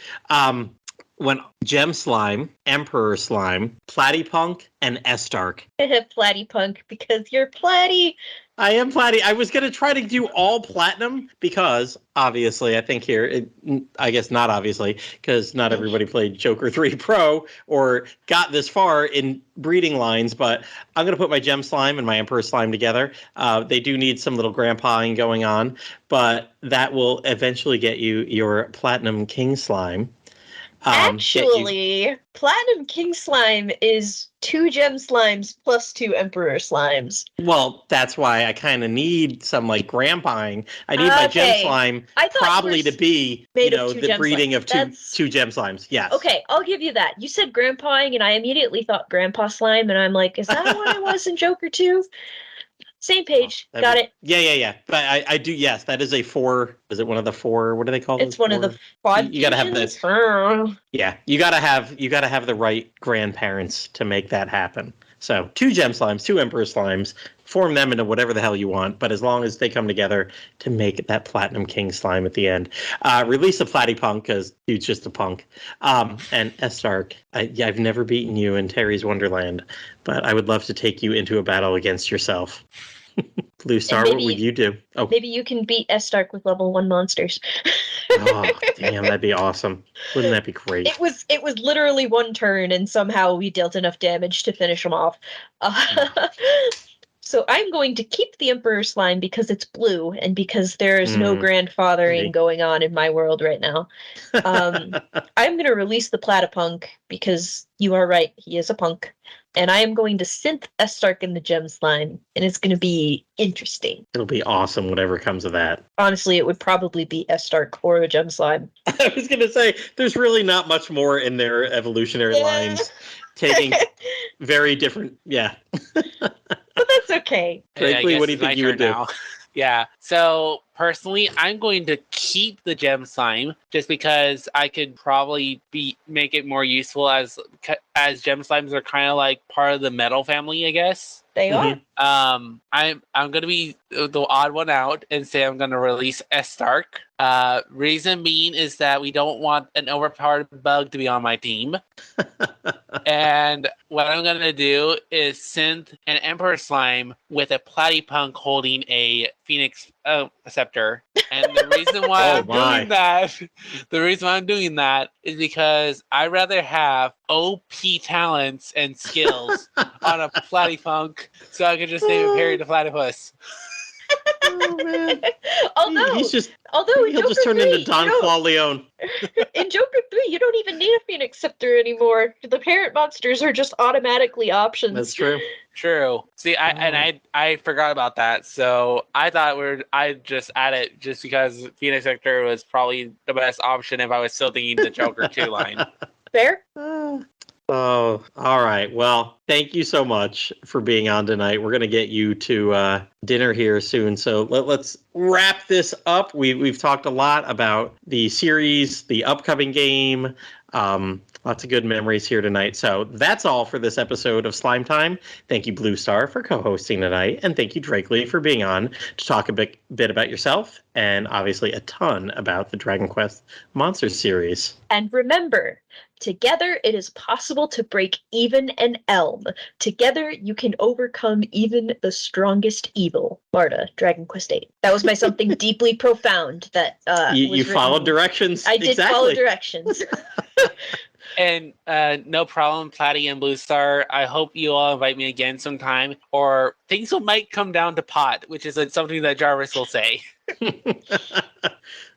When Gem Slime, Emperor Slime, Platypunk, and S-Dark. Platypunk, because you're Platty. I am Platty. I was going to try to do all platinum because, obviously, I think here, I guess not obviously, because not everybody played Joker 3 Pro or got this far in breeding lines, but I'm going to put my Gem Slime and my Emperor Slime together. They do need some little grandpaing going on, but that will eventually get you your Platinum King Slime. Actually, Platinum King Slime is 2 Gem Slimes plus 2 Emperor Slimes. Well, that's why I kind of need some like grandpaing. I need my Gem Slime probably to be, the breeding of two Gem Slimes. Yes. Okay, I'll give you that. You said grandpaing, and I immediately thought Grandpa Slime, and I'm like, is that what it was in Joker 2? Same page. Got it. Yeah. But I do, yes, that is a 4. Is it one of the 4? What do they call it? It's one of the quad. You gotta have this. Yeah, you gotta have the right grandparents to make that happen. So 2 Gem Slimes, 2 Emperor Slimes, form them into whatever the hell you want, but as long as they come together to make that Platinum King slime at the end. Release a Platypunk, because dude's just a punk. And S-Dark, I've never beaten you in Terry's Wonderland, but I would love to take you into a battle against yourself. Bluestar, what would you do? Oh, maybe you can beat S-Dark with level 1 monsters. oh, damn, that'd be awesome. Wouldn't that be great? It was literally 1 turn, and somehow we dealt enough damage to finish them off. So I'm going to keep the Emperor Slime because it's blue, and because there's no grandfathering going on in my world right now. I'm going to release the Platypunk because you are right, he is a punk. And I am going to synth S-Stark in the Gem Slime, and it's going to be interesting. It'll be awesome, whatever comes of that. Honestly, it would probably be S-Stark or a Gem Slime. I was going to say, there's really not much more in their evolutionary lines, taking very different, But that's okay. Frankly, what do you think you would do? Yeah, so personally, I'm going to keep the Gem Slime just because I could probably make it more useful as Gem Slimes are kind of like part of the metal family, I guess. They are. I'm gonna be the odd one out and say I'm gonna release S-Stark. Reason being is that we don't want an overpowered bug to be on my team. And what I'm gonna do is send an Emperor Slime with a Platypunk holding a Phoenix scepter. And the reason why I'm doing that is because I'd rather have OP talents and skills on a Platypunk, so I could just name it Perry the Platypus. Oh man! Although he'll just turn into Don Corleone. In Joker 3, you don't even need a Phoenix Scepter anymore. The parent monsters are just automatically options. That's true. True. See, I forgot about that. So I thought I'd just add it just because Phoenix Scepter was probably the best option if I was still thinking the Joker 2 line. Fair? Oh, all right. Well, thank you so much for being on tonight. We're going to get you to dinner here soon. So let's wrap this up. We've talked a lot about the series, the upcoming game. Lots of good memories here tonight. So that's all for this episode of Slime Time. Thank you, Bluestar, for co-hosting tonight. And thank you, Drakely, for being on to talk a bit about yourself and obviously a ton about the Dragon Quest Monsters series. And remember, together it is possible to break even an elm. Together you can overcome even the strongest evil. Marta, Dragon Quest VIII. That was my something deeply profound that you followed directions. I did follow directions. And no problem, Platty and Bluestar. I hope you all invite me again sometime, or things might come down to pot, which is something that Jarvis will say.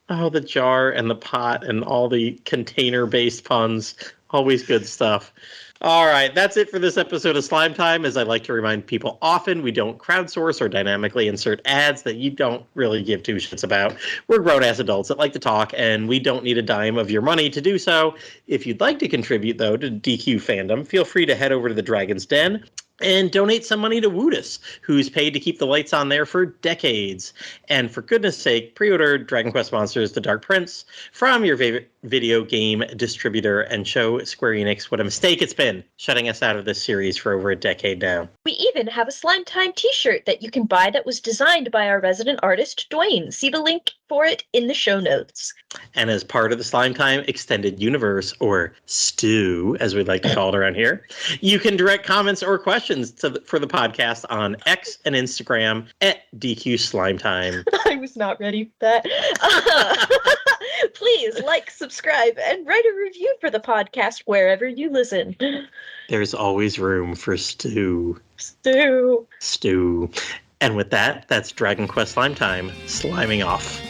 Oh, the jar and the pot and all the container-based puns. Always good stuff. All right, that's it for this episode of Slime Time. As I like to remind people often, we don't crowdsource or dynamically insert ads that you don't really give two shits about. We're grown-ass adults that like to talk, and we don't need a dime of your money to do so. If you'd like to contribute, though, to DQ Fandom, feel free to head over to the Dragon's Den and donate some money to Woodus, who's paid to keep the lights on there for decades. And for goodness sake, pre-order Dragon Quest Monsters: The Dark Prince from your favorite video game distributor and show Square Enix what a mistake it's been, shutting us out of this series for over a decade now. We even have a Slime Time t-shirt that you can buy that was designed by our resident artist, Dwayne. See the link for it in the show notes. And as part of the Slime Time Extended Universe, or STEW, as we'd like to call it around here, you can direct comments or questions for the podcast on X and Instagram at DQ Slime Time. I was not ready for that. Please like, subscribe, and write a review for the podcast wherever you listen. There's always room for stew. Stew. And with that, that's Dragon Quest Slime Time, sliming off.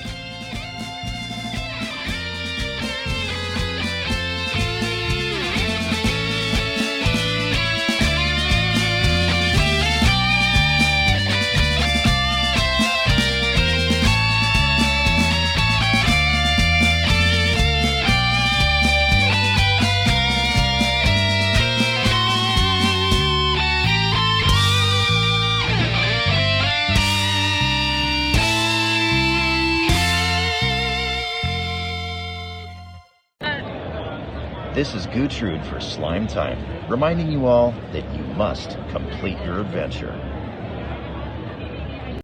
This is Gertrude for Slime Time, reminding you all that you must complete your adventure.